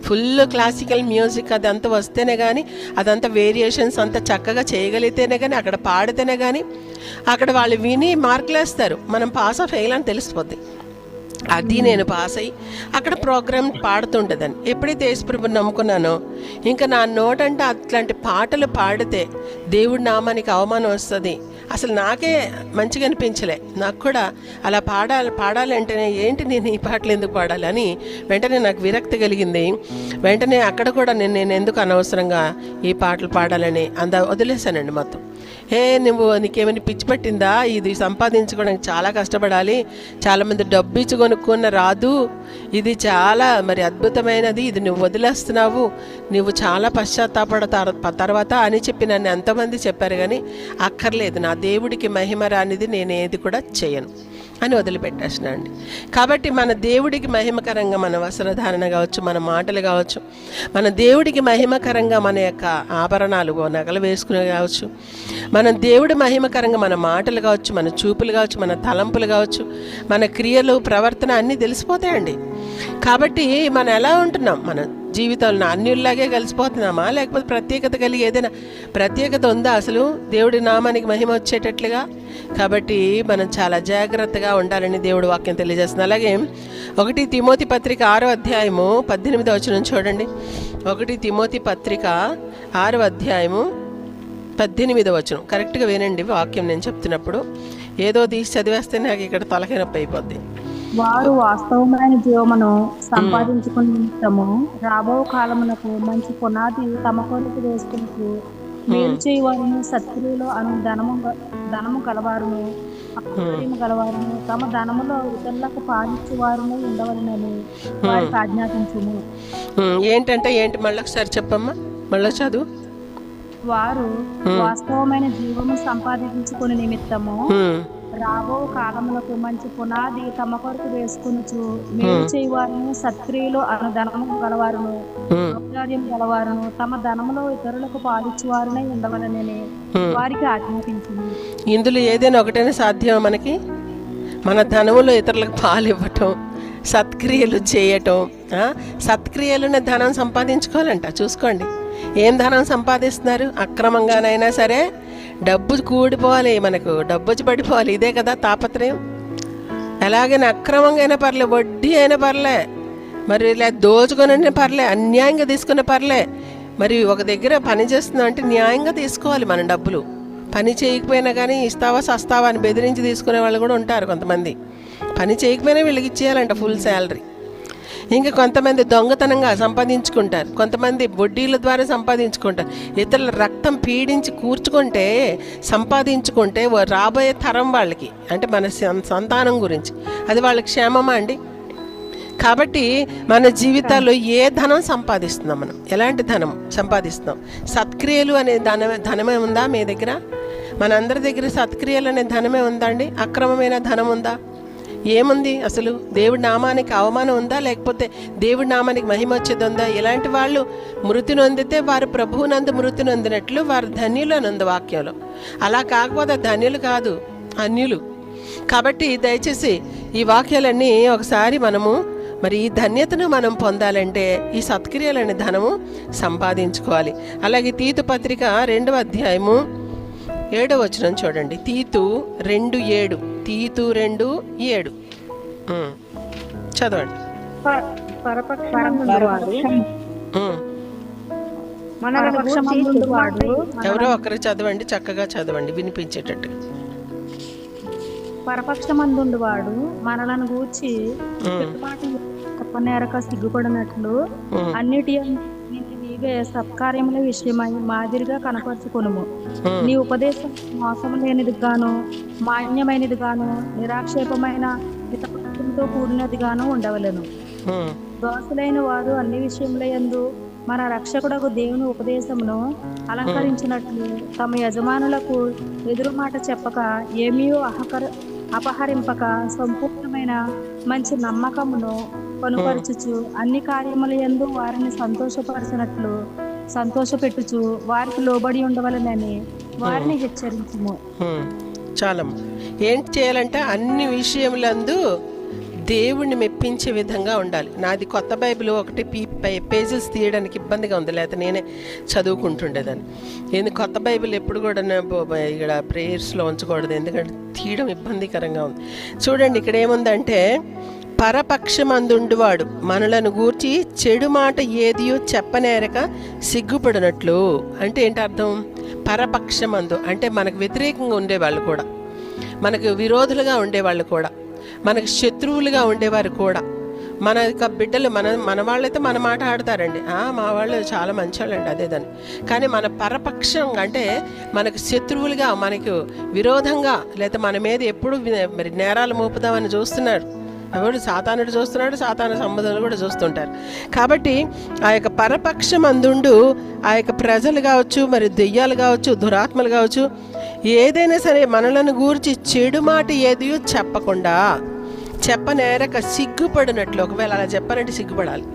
Speaker 2: ఫుల్ క్లాసికల్ మ్యూజిక్ అదంతా వస్తేనే కానీ, అదంతా వేరియేషన్స్ అంతా చక్కగా చేయగలిగితేనే కానీ, అక్కడ పాడితేనే కానీ అక్కడ వాళ్ళు విని మార్కులు వేస్తారు. మనం పాస్ ఆఫ్ ఫెయిల్ అని తెలిసిపోద్ది. అది నేను పాస్ అయ్యి అక్కడ ప్రోగ్రామ్ పాడుతుండేదాన్ని. ఎప్పుడైతే యేసుప్రభుని నమ్ముకున్నానో ఇంకా నా నోటంటే అట్లాంటి పాటలు పాడితే దేవుడి నామానికి అవమానం వస్తుంది. అసలు నాకే మంచిగా అనిపించలే. నాకు కూడా అలా పాడాలి అంటేనే ఏంటి నేను ఈ పాటలు ఎందుకు పాడాలి అని వెంటనే నాకు విరక్తి కలిగింది. వెంటనే అక్కడ కూడా నేను ఎందుకు అనవసరంగా ఈ పాటలు పాడాలని వదిలేశానండి మొత్తం. నీకేమైనా పిచ్చి పట్టిందా, ఇది సంపాదించుకోవడానికి చాలా కష్టపడాలి, చాలామంది డబ్బు ఇచ్చి కొనుక్కున్న రాదు, ఇది చాలా మరి అద్భుతమైనది, ఇది నువ్వు వదిలేస్తున్నావు, నువ్వు చాలా తర్వాత అని చెప్పి నన్ను ఎంతోమంది చెప్పారు. కానీ అక్కర్లేదు, నా దేవుడికి మహిమ రానిది నేను ఏది కూడా చేయను అని వదిలిపెట్టేసిన అండి. కాబట్టి మన దేవుడికి మహిమకరంగా మన వస్త్రధారణ కావచ్చు, మన మాటలు కావచ్చు, మన దేవుడికి మహిమకరంగా మన యొక్క ఆభరణాలు నగలు వేసుకునే కావచ్చు, మన దేవుడి మహిమకరంగా మన మాటలు కావచ్చు, మన చూపులు కావచ్చు, మన తలంపులు కావచ్చు, మన క్రియలు ప్రవర్తన అన్నీ తెలిసిపోతాయండి. కాబట్టి మనం ఎలా ఉంటున్నాం, మన జీవితంలో అన్యుల్లాగే కలిసిపోతున్నామా, లేకపోతే ప్రత్యేకత కలిగి ఏదైనా ప్రత్యేకత ఉందా అసలు దేవుడి నామానికి మహిమ వచ్చేటట్లుగా? కాబట్టి మనం చాలా జాగ్రత్తగా ఉండాలని దేవుడు వాక్యం తెలియజేస్తుంది. అలాగే 1 తిమోతి పత్రిక 6వ అధ్యాయము 18వ వచనం చూడండి. 1 తిమోతి పత్రిక 6వ అధ్యాయము 18వ వచనం. కరెక్ట్గా వినండి వాక్యం నేను చెప్తున్నప్పుడు. ఏదో తీసి చదివేస్తే నాకు ఇక్కడ తలకాయ నొప్పి అయిపోద్ది.
Speaker 3: వారు వాస్తవమైన జీవమును సంపాదించుకుని నిమిత్తము రాబో కాలమునకు మంచి పునాది తమ కొరకు వేసుకుని మేలు చేయవారును, సత్క్రియలు అను ధనము గలవారును, గలవారును, తమ ధనములో ఇతరులకు పాలించేవారును ఉండవలనని వారికి ఆజ్ఞాపించుము.
Speaker 2: ఏంటంటే ఏంటి మళ్ళీ ఒకసారి చెప్పమ్మా, మళ్ళీ చదువు.
Speaker 3: వారు వాస్తవమైన జీవము సంపాదించుకుని నిమిత్తము రాబో కాలములకు మంచి పునాది తమ కొరకు వేసుకునుచు మేలు చేయవారును, సత్క్రియలు అను ధనము గలవారును, ఔదార్యం గలవారును, తమ ధనములో ఇతరులకు పాలిచ్చేవారునే ఉండవలనని వారికి ఆజ్ఞాపించింది.
Speaker 2: ఇందులో ఏదైనా ఒకటైనా సాధ్యమా మనకి? మన ధనములో ఇతరులకు పాలు ఇవ్వటం, సత్క్రియలు చేయటం. సత్క్రియలను ధనం సంపాదించుకోవాలంట. చూసుకోండి, ఏం ధనం సంపాదిస్తున్నారు? అక్రమంగానైనా సరే డబ్బు కూడిపోవాలి, మనకు డబ్బు వచ్చి పడిపోవాలి. ఇదే కదా తాపత్రయం. ఎలాగైనా అక్రమంగా అయినా పర్లే, వడ్డీ అయినా పర్లే, మరి ఇలా దోచుకొని పర్లే, అన్యాయంగా తీసుకునే పర్లే. మరి ఒక దగ్గర పని చేస్తున్నాం అంటే న్యాయంగా తీసుకోవాలి మన డబ్బులు. పని చేయకపోయినా కానీ ఇస్తావా సస్తావా అని బెదిరించి తీసుకునే వాళ్ళు కూడా ఉంటారు కొంతమంది. పని చేయకపోయినా వీళ్ళకి ఇచ్చేయాలంట ఫుల్ శాలరీ. ఇంకా కొంతమంది దొంగతనంగా సంపాదించుకుంటారు, కొంతమంది వడ్డీల ద్వారా సంపాదించుకుంటారు. ఇతరుల రక్తం పీడించి కూర్చుకుంటే సంపాదించుకుంటే రాబోయే తరం వాళ్ళకి, అంటే మన సంతానం గురించి అది వాళ్ళకి క్షేమమా అండి? కాబట్టి మన జీవితాల్లో ఏ ధనం సంపాదిస్తున్నాం, మనం ఎలాంటి ధనం సంపాదిస్తున్నాం? సత్క్రియలు అనే ధనమే ఉందా మీ దగ్గర? మనందరి దగ్గర సత్క్రియలు అనే ధనమే ఉందా అండి? అక్రమమైన ధనం ఉందా? ఏముంది అసలు? దేవుడి నామానికి అవమానం ఉందా, లేకపోతే దేవుడి నామానికి మహిమ వచ్చేది ఉందా? ఇలాంటి వాళ్ళు మృతి నొందితే వారు ప్రభువునందు మృతి నొందినట్లు వారు ధన్యులు అని ఉంది వాక్యంలో. అలా కాకపోతే ధన్యులు కాదు, అన్యులు. కాబట్టి దయచేసి ఈ వాక్యాలన్నీ ఒకసారి మనము మరి ఈ ధన్యతను మనం పొందాలంటే ఈ సత్క్రియలనే ధనము సంపాదించుకోవాలి. అలాగే తీతు పత్రిక 2వ అధ్యాయము 7వ వచనం చూడండి. తీతు 2:7. తీతు 2:7 చదవండి. ఎవరో ఒకరు చదవండి, చక్కగా చదవండి, వినిపించేటట్టు.
Speaker 3: పరపక్షమందుండు వాడు మనలను గూర్చి చెప్పనేరక సిగ్గుపడినట్లు అన్నిటి నీవే సత్కార్యముల విషయమై మాదిరిగా కనపరుచుకొనుము. నీ ఉపదేశం మోసం లేనిది గాను, మాన్యమైనది గాను, నిరాక్షేపమైన హితపక్షంతో కూడినది గాను ఉండవలెను. దోసులైన వారు అన్ని విషయముల యందు మన రక్షకుడకు దేవుని ఉపదేశమును అలంకరించినట్లు తమ యజమానులకు ఎదురు మాట చెప్పక ఏమీ అపహరింపక సంపూర్ణమైన మంచి నమ్మకమును కనుపరచుచు అన్ని కార్యముల యందు వారిని సంతోషపెట్టుచు వారికి లోబడి ఉండవలనని వారిని హెచ్చరించుము.
Speaker 2: చాలా ఏంటి చేయాలంటే అన్ని విషయములందు దేవుణ్ణి మెప్పించే విధంగా ఉండాలి. నాది కొత్త బైబిల్ ఒకటి పేజెస్ తీయడానికి ఇబ్బందిగా ఉంది, లేకపోతే నేనే చదువుకుంటుండేదాన్ని. నేను కొత్త బైబిల్ ఎప్పుడు కూడా ఇక్కడ ప్రేయర్స్లో ఉంచకూడదు, ఎందుకంటే తీయడం ఇబ్బందికరంగా ఉంది. చూడండి ఇక్కడ ఏముందంటే, పరపక్షమందుండువాడు మనలను గూర్చి చెడు మాట ఏదియో చెప్పనేరక సిగ్గుపడినట్లు. అంటే ఏంటి అర్థం? పరపక్షమందు అంటే మనకు వ్యతిరేకంగా ఉండేవాళ్ళు కూడా, మనకు విరోధులుగా ఉండేవాళ్ళు కూడా, మనకు శత్రువులుగా ఉండేవారు కూడా, మన యొక్క బిడ్డలు మన వాళ్ళైతే మన మాట ఆడతారండి, మా వాళ్ళు చాలా మంచివాళ్ళండి అదేదని. కానీ మన పరపక్షం అంటే మనకు శత్రువులుగా, మనకు విరోధంగా, లేదా మన మీద ఎప్పుడు మరి నేరాలు మోపుదామని చూస్తున్నాడు. ఎవరు? సాతానుడు చూస్తున్నాడు, సాతాను సంబంధాలు కూడా చూస్తుంటారు. కాబట్టి ఆ యొక్క పరపక్షం అందుండు ఆ యొక్క ప్రజలు కావచ్చు, మరి దెయ్యాలు కావచ్చు, దురాత్మలు కావచ్చు, ఏదైనా సరే మనలను గూర్చి చెడు మాట ఏది చెప్పకుండా చెప్పనేరక సిగ్గుపడినట్లు. ఒకవేళ అలా చెప్పాలంటే సిగ్గుపడాలి.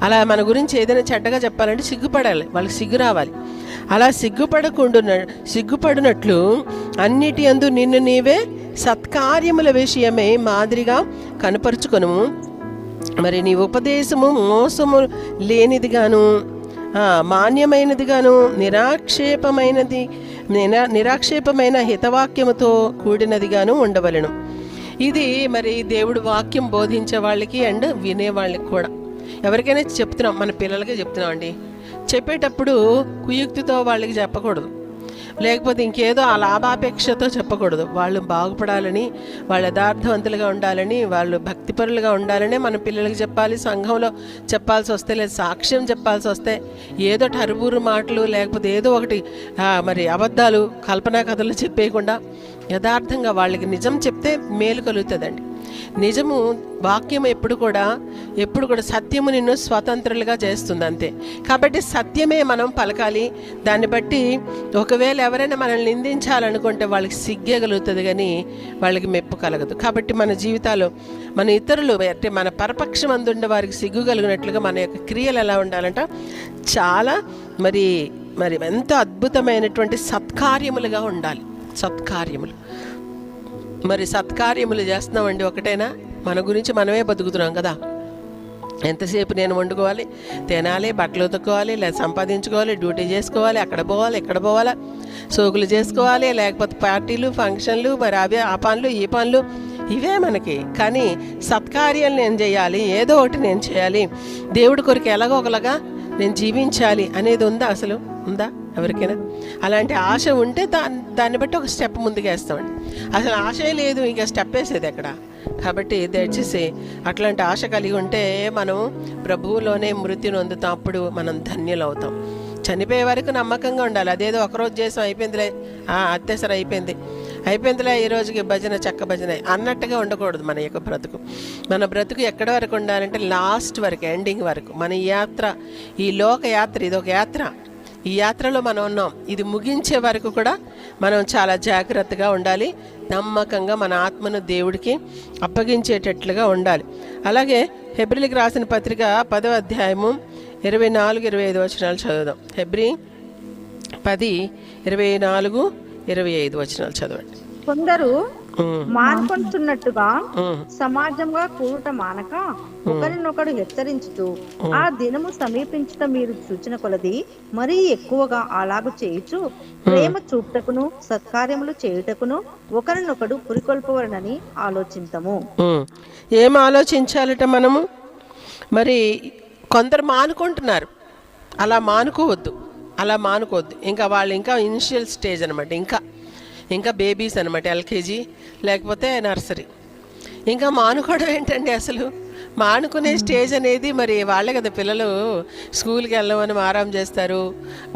Speaker 2: అలా మన గురించి ఏదైనా చెడ్డగా చెప్పాలంటే సిగ్గుపడాలి, వాళ్ళకి సిగ్గు రావాలి. అలా సిగ్గుపడినట్లు అన్నిటి యందు నిన్ను నీవే సత్కార్యముల విషయమే మాదిరిగా కనపరుచుకొను. మరి నీ ఉపదేశము మోసము లేనిదిగాను మాన్యమైనదిగాను నిరాక్షేపమైన హితవాక్యముతో కూడినదిగాను ఉండవలెను. ఇది మరి దేవుడు వాక్యం బోధించే వాళ్ళకి అండ్ వినే వాళ్ళకి కూడా. ఎవరికైనా చెప్తున్నాం, మన పిల్లలకే చెప్తున్నాం అండి, చెప్పేటప్పుడు కుయుక్తితో వాళ్ళకి చెప్పకూడదు, లేకపోతే ఇంకేదో ఆ లాభాపేక్షతో చెప్పకూడదు. వాళ్ళు బాగుపడాలని, వాళ్ళు యథార్థవంతులుగా ఉండాలని, వాళ్ళు భక్తిపరులుగా ఉండాలని మన పిల్లలకి చెప్పాలి. సంఘంలో చెప్పాల్సి వస్తే, లేదా సాక్ష్యం చెప్పాల్సి వస్తే ఏదో టరుబూరు మాటలు, లేకపోతే ఏదో ఒకటి మరి అబద్ధాలు, కల్పనా కథలు చెప్పేయకుండా యథార్థంగా వాళ్ళకి నిజం చెప్తే మేలు కలుగుతుందండి. నిజము వాక్యం ఎప్పుడు కూడా సత్యము నిన్ను స్వతంత్రులుగా చేస్తుంది, అంతే. కాబట్టి సత్యమే మనం పలకాలి. దాన్ని బట్టి ఒకవేళ ఎవరైనా మనల్ని నిందించాలనుకుంటే వాళ్ళకి సిగ్గగలుగుతుంది, కానీ వాళ్ళకి మెప్పు కలగదు. కాబట్టి మన జీవితాల్లో మన ఇతరులు అంటే మన పరపక్షం అందుండే వారికి సిగ్గు కలిగినట్లుగా మన యొక్క క్రియలు ఎలా ఉండాలంట, చాలా మరి ఎంతో అద్భుతమైనటువంటి సత్కార్యములుగా ఉండాలి. సత్కార్యములు మరి సత్కార్యములు చేస్తున్నామండి. ఒకటేనా? మన గురించి మనమే బతుకుతున్నాం కదా. ఎంతసేపు నేను వండుకోవాలి, తినాలి, బట్టలు ఉతుక్కోవాలి, లేదా సంపాదించుకోవాలి, డ్యూటీ చేసుకోవాలి, అక్కడ పోవాలి, ఇక్కడ పోవాలా, సోకులు చేసుకోవాలి, లేకపోతే పార్టీలు, ఫంక్షన్లు, మరి అవే ఆ పనులు ఈ పనులు, ఇవే మనకి. కానీ సత్కార్యాలు నేను చేయాలి, ఏదో ఒకటి నేను చేయాలి, దేవుడి కొరకు ఎలాగో ఒకలాగా నేను జీవించాలి అనేది ఉందా? అసలు ఉందా ఎవరికైనా? అలాంటి ఆశ ఉంటే దాన్ని బట్టి ఒక స్టెప్ ముందుకు వేస్తామండి. అసలు ఆశే లేదు, ఇంకా స్టెప్ వేసేది ఎక్కడ? కాబట్టి దయచేసి అట్లాంటి ఆశ కలిగి ఉంటే మనం ప్రభువులోనే మృతి నొందుతాం. అప్పుడు మనం ధన్యులు అవుతాం. చనిపోయే వరకు నమ్మకంగా ఉండాలి. అదేదో ఒకరోజు చేసాం, అయిపోయిందిలే, అత్యవసరం అయిపోయిందిలే, ఈ రోజుకి భజన చక్క భజన అన్నట్టుగా ఉండకూడదు. మన యొక్క బ్రతుకు, మన బ్రతుకు ఎక్కడి వరకు ఉండాలంటే లాస్ట్ వరకు, ఎండింగ్ వరకు. మన యాత్ర, ఈ లోక యాత్ర, ఇది ఒక యాత్ర. ఈ యాత్రలో మనం ఉన్నాం. ఇది ముగించే వరకు కూడా మనం చాలా జాగ్రత్తగా ఉండాలి. నమ్మకంగా మన ఆత్మను దేవుడికి అప్పగించేటట్లుగా ఉండాలి. అలాగే హెబ్రీలకు రాసిన పత్రిక 10వ అధ్యాయము 24-25 వచనాలు చదువుదాం. హెబ్రీ 10:24-25 వచనాలు చదవండి.
Speaker 4: కొందరు మానుకొంటున్నట్టుగా సమాజంగా కూడట మానక ఒకరినొకడు హెచ్చరించుతూ ఆ దినము సమీపించుట మీరు సూచన కొలది మరీ ఎక్కువగా అలాగు చేయుచు ప్రేమ చూపుటకును సత్కార్యములు చేయుటకును ఒకరినొకడు పురికొల్పవలనని ఆలోచించము.
Speaker 2: ఏం ఆలోచించాలట మనము? మరి కొందరు మానుకుంటున్నారు. అలా మానుకోవద్దు. ఇంకా వాళ్ళు ఇంకా ఇనిషియల్ స్టేజ్ అనమాట, ఇంకా బేబీస్ అనమాట, ఎల్కేజీ లేకపోతే నర్సరీ. ఇంకా మానుకోవడం ఏంటండి అసలు? మానుకునే స్టేజ్ అనేది మరి వాళ్ళే కదా. పిల్లలు స్కూల్కి వెళ్ళమని మారం చేస్తారు,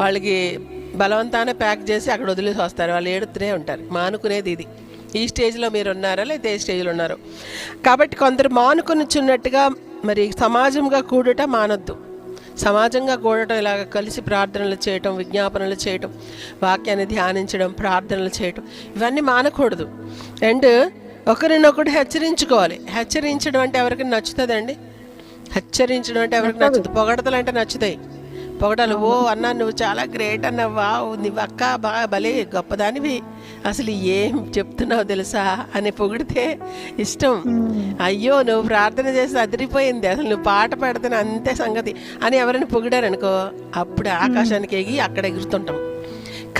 Speaker 2: వాళ్ళకి బలవంతాన ప్యాక్ చేసి అక్కడ వదిలేసి వస్తారు, వాళ్ళు ఏడుతూనే ఉంటారు. మానుకునేది ఇది. ఈ స్టేజ్లో మీరు ఉన్నారా, లేదా ఏ స్టేజ్లో ఉన్నారో? కాబట్టి కొందరు మానుకొనిచున్నట్టుగా మరి సమాజంగా కూడుట మానొద్దు. సమాజంగా కూడటం, ఇలాగ కలిసి ప్రార్థనలు చేయటం, విజ్ఞాపనలు చేయటం, వాక్యాన్ని ధ్యానించడం, ప్రార్థనలు చేయటం, ఇవన్నీ మానకూడదు. అండ్ ఒకరినొకడు హెచ్చరించుకోవాలి. హెచ్చరించడం అంటే ఎవరికి నచ్చుతుందండి? హెచ్చరించడం అంటే ఎవరికి నచ్చుతుంది? పొగడతలు అంటే నచ్చుతాయి. పొగడలు, ఓ అన్నా నువ్వు చాలా గ్రేట్ అన్నవా, నువ్వు అక్క బాగా భలే గొప్పదానివి, అసలు ఏం చెప్తున్నావు తెలుసా అని పొగిడితే ఇష్టం. అయ్యో నువ్వు ప్రార్థన చేసి అదిరిపోయింది, అసలు నువ్వు పాట పాడితే అంతే సంగతి అని ఎవరైనా పొగిడారనుకో, అప్పుడు ఆకాశానికి ఎగి అక్కడ ఎగురుతుంటాం.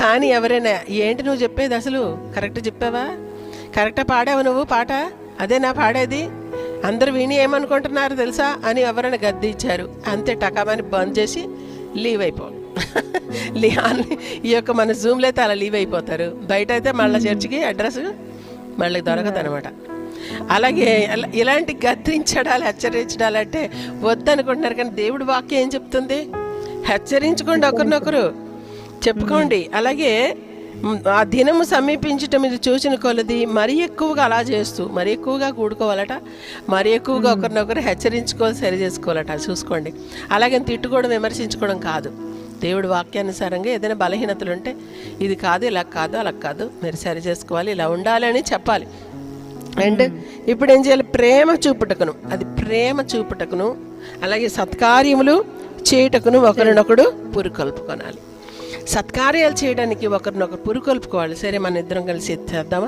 Speaker 2: కానీ ఎవరైనా ఏంటి నువ్వు చెప్పేది, అసలు కరెక్ట్ చెప్పావా, కరెక్ట్గా పాడావు నువ్వు పాట, అదే నా పాడేది, అందరు విని ఏమనుకుంటున్నారు తెలుసా అని ఎవరైనా గద్దించారు, అంతే టకామని బంద్ చేసి లీవ్ అయిపోవాలి. ఈ యొక్క మన జూమ్లో అయితే అలా లీవ్ అయిపోతారు. బయట అయితే మళ్ళీ చర్చికి అడ్రస్ మళ్ళీ దొరకదు అనమాట. అలాగే ఇలాంటి గద్దించడాలు, హెచ్చరించడాలు అంటే వద్దనుకుంటున్నారు. కానీ దేవుడి వాక్యం ఏం చెప్తుంది? హెచ్చరించుకోండి, ఒకరినొకరు చెప్పుకోండి. అలాగే ఆ దినము సమీపించటం మీరు చూసిన కొలది మరీ ఎక్కువగా అలా చేస్తూ, మరీ ఎక్కువగా కూడుకోవాలట, మరీ ఎక్కువగా ఒకరినొకరు హెచ్చరించుకోవాలి, సరి చేసుకోవాలట. చూసుకోండి. అలాగే తిట్టుకోవడం, విమర్శించుకోవడం కాదు. దేవుడి వాక్యానుసారంగా ఏదైనా బలహీనతలు ఉంటే ఇది కాదు, ఇలా కాదు, అలా కాదు, మీరు సరి చేసుకోవాలి, ఇలా ఉండాలి అని చెప్పాలి. అండ్ ఇప్పుడు ఏం చేయాలి? ప్రేమ చూపుటకును, అది ప్రేమ చూపుటకును, అలాగే సత్కార్యములు చేయుటకును ఒకరినొకడు పురుకొల్పుకొనాలి. సత్కార్యాలు చేయడానికి ఒకరినొకరు పురుకొల్పుకోవాలి. సరే మన ఇద్దరం కలిసి చేద్దామా,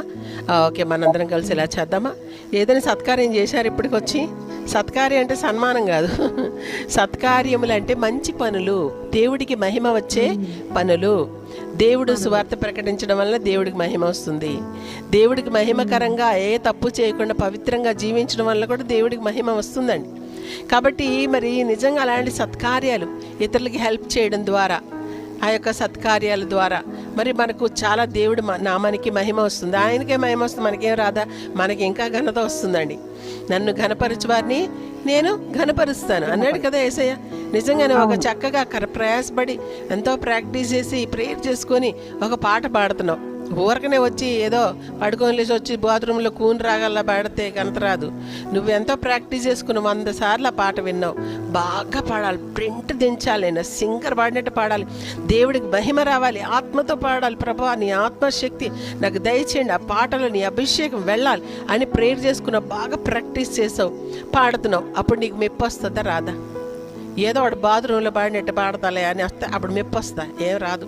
Speaker 2: ఓకే మనందరం కలిసి ఇలా చేద్దామా, ఏదైనా సత్కార్యం చేశారు ఇప్పటికి వచ్చి. సత్కార్యం అంటే సన్మానం కాదు, సత్కార్యములు అంటే మంచి పనులు, దేవుడికి మహిమ వచ్చే పనులు. దేవుడు సువార్త ప్రకటించడం వల్ల దేవుడికి మహిమ వస్తుంది. దేవుడికి మహిమకరంగా ఏ తప్పు చేయకుండా పవిత్రంగా జీవించడం వల్ల కూడా దేవుడికి మహిమ వస్తుందండి. కాబట్టి మరి నిజంగా అలాంటి సత్కార్యాలు ఇతరులకి హెల్ప్ చేయడం ద్వారా, ఆ యొక్క సత్కార్యాల ద్వారా మరి మనకు చాలా దేవుడు నామానికి మహిమ వస్తుంది. ఆయనకే మహిమ వస్తుంది, మనకేం రాదా? మనకి ఇంకా ఘనత వస్తుందండి. నన్ను ఘనపరచు వారిని నేను ఘనపరుస్తాను అన్నాడు కదా యేసయ్య. నిజంగానే ఒక చక్కగా ప్రయాసపడి ఎంతో ప్రాక్టీస్ చేసి ప్రేయర్ చేసుకొని ఒక పాట పాడుతున్నావు. ఊరకనే వచ్చి ఏదో పడుకొని లేచి వచ్చి బాత్రూంలో కూని రాగల్లా పాడితే ఘనత రాదు. నువ్వెంతో ప్రాక్టీస్ చేసుకుని 100 సార్లు ఆ పాట విన్నావు. బాగా పాడాలి, ప్రింట్ దించాలి, నా సింగర్ పాడినట్టు పాడాలి, దేవుడికి మహిమ రావాలి, ఆత్మతో పాడాలి. ప్రభా నీ ఆత్మశక్తి నాకు దయచేయండి, ఆ పాటలో నీ అభిషేకం వెళ్ళాలి అని ప్రేయర్ చేసుకున్నావు. బాగా ప్రాక్టీస్ చేసావు, పాడుతున్నావు. అప్పుడు నీకు మెప్పు వస్తుందా రాదా? ఏదో ఒకటి బాత్రూంలో పాడినట్టు పాడతాలే అని వస్తే అప్పుడు మెప్పు వస్తా? ఏం రాదు.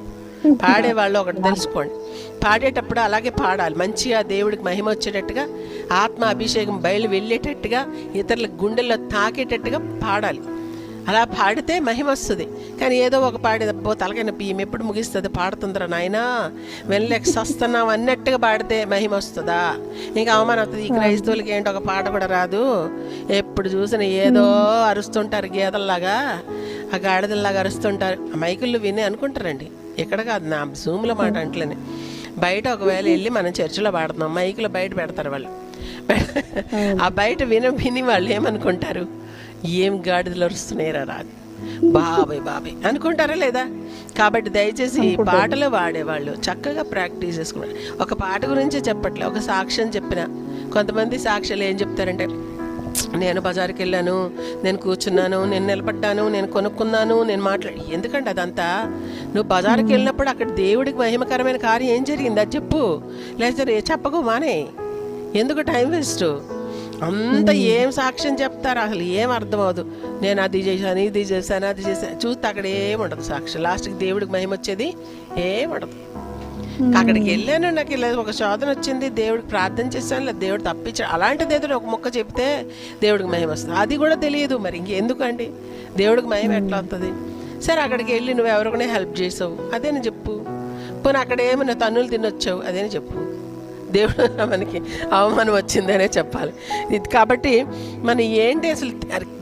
Speaker 2: పాడేవాళ్ళు ఒకటి తెలుసుకోండి, పాడేటప్పుడు అలాగే పాడాలి, మంచిగా దేవుడికి మహిమ వచ్చేటట్టుగా, ఆత్మ అభిషేకం బయలు వెళ్ళేటట్టుగా, ఇతరుల గుండెల్లో తాకేటట్టుగా పాడాలి. అలా పాడితే మహిమ వస్తుంది. కానీ ఏదో ఒక పాడేదబ్బో తలకైన బియ్యం ఎప్పుడు ముగిస్తుంది, పాడుతుందిరా నాయనా వెళ్ళలేక సస్తున్నాం అన్నట్టుగా పాడితే మహిమ వస్తుందా? ఇంకా అవమానం అవుతుంది. ఈ క్రైస్తవులకి ఏంటో ఒక పాట కూడా రాదు, ఎప్పుడు చూసిన ఏదో అరుస్తుంటారు, గేదల్లాగా ఆ గాడిదల్లాగా అరుస్తుంటారు. ఆ మైకుల్లో విని అనుకుంటారండి. ఎక్కడ కాదు, నా జూమ్లో మాట అంటలేని, బయట ఒకవేళ వెళ్ళి మనం చర్చిలో పాడుతున్నాం, మైకులో బయట పెడతారు వాళ్ళు. ఆ బయట విని వాళ్ళు ఏమనుకుంటారు? ఏం గాడిదలు అరుస్తున్నాయిరా రాదు, బాబాయ్ బాబాయ్ అనుకుంటారా లేదా? కాబట్టి దయచేసి పాటలు వాడేవాళ్ళు చక్కగా ప్రాక్టీస్ చేసుకున్నారు. ఒక పాట గురించి చెప్పట్లే, ఒక సాక్ష్యం చెప్పిన. కొంతమంది సాక్ష్యాలు ఏం చెప్తారంటే, నేను బజార్కి వెళ్ళాను, నేను కూర్చున్నాను, నేను నిలబడ్డాను, నేను కొనుక్కున్నాను, నేను మాట్లాడి. ఎందుకంటే అదంతా నువ్వు బజార్కి వెళ్ళినప్పుడు అక్కడ దేవుడికి మహిమకరమైన కార్యం ఏం జరిగింది అది చెప్పు, లేకపోతే చెప్పకు మానే. ఎందుకు టైం వేస్ట్? అంత ఏం సాక్ష్యం చెప్తారు, అసలు ఏం అర్థం అవదు. నేను అది చేశాను, ఇది చేశాను, అది చేశాను, చూస్తే అక్కడ ఏముండదు సాక్ష్యం. లాస్ట్కి దేవుడికి మహిమ వచ్చేది ఏముండదు. అక్కడికి వెళ్ళాను, నాకు ఇలా ఒక శోధన వచ్చింది, దేవుడికి ప్రార్థన చేశాను, లేదా దేవుడు తప్పించాడు, అలాంటిది ఏదో ఒక మొక్క చెప్తే దేవుడికి మహిమ వస్తుంది. అది కూడా తెలియదు. మరి ఇంకెందుకండి దేవుడికి మహిమ ఎట్లా వస్తుంది? సరే అక్కడికి వెళ్ళి నువ్వు ఎవరికైనా హెల్ప్ చేసావు, అదేని చెప్పు. పోనీ అక్కడ ఏమైనా తన్నులు తినొచ్చావు, అదేని చెప్పు. దేవుడు మనకి అవమానం వచ్చిందనే చెప్పాలి. ఇది కాబట్టి మన ఏంటి అసలు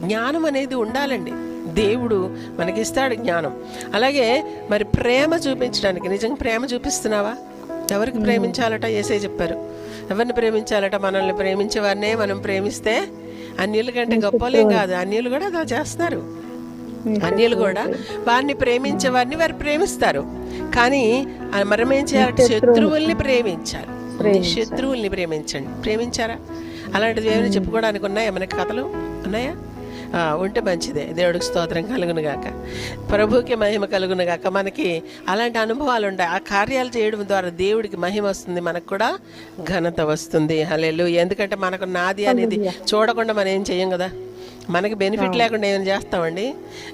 Speaker 2: జ్ఞానం అనేది ఉండాలండి. దేవుడు మనకిస్తాడు జ్ఞానం. అలాగే మరి ప్రేమ చూపించడానికి, నిజంగా ప్రేమ చూపిస్తున్నావా? ఎవరికి ప్రేమించాలట యేసయ్య చెప్పారు. ఎవరిని ప్రేమించాలట? మనల్ని ప్రేమించే వారినే మనం ప్రేమిస్తే అన్యుల కంటే గొప్పలేం కాదు. అన్యులు కూడా అలా చేస్తున్నారు. అన్యులు కూడా వారిని ప్రేమించే వారిని వారు ప్రేమిస్తారు. కానీ మనం ఏం చేయాలంటే శత్రువుల్ని ప్రేమించాలి. శత్రువుల్ని ప్రేమించండి. ప్రేమించారా? అలాంటిది ఏమైనా చెప్పుకోవడానికి ఉన్నాయా? మనకి కథలు ఉన్నాయా? ఉంటే మంచిదే. దేవుడికి స్తోత్రం కలుగును గాక, ప్రభువుకి మహిమ కలుగును గాక. మనకి అలాంటి అనుభవాలు ఉంటాయి. ఆ కార్యాలు చేయడం ద్వారా దేవుడికి మహిమ వస్తుంది, మనకు కూడా ఘనత వస్తుంది. హల్లెలూయా. ఎందుకంటే మనకు నాది అనేది చూడకుండా మనం ఏం చెయ్యం కదా, మనకి బెనిఫిట్ లేకుండా ఏమైనా చేస్తామండి.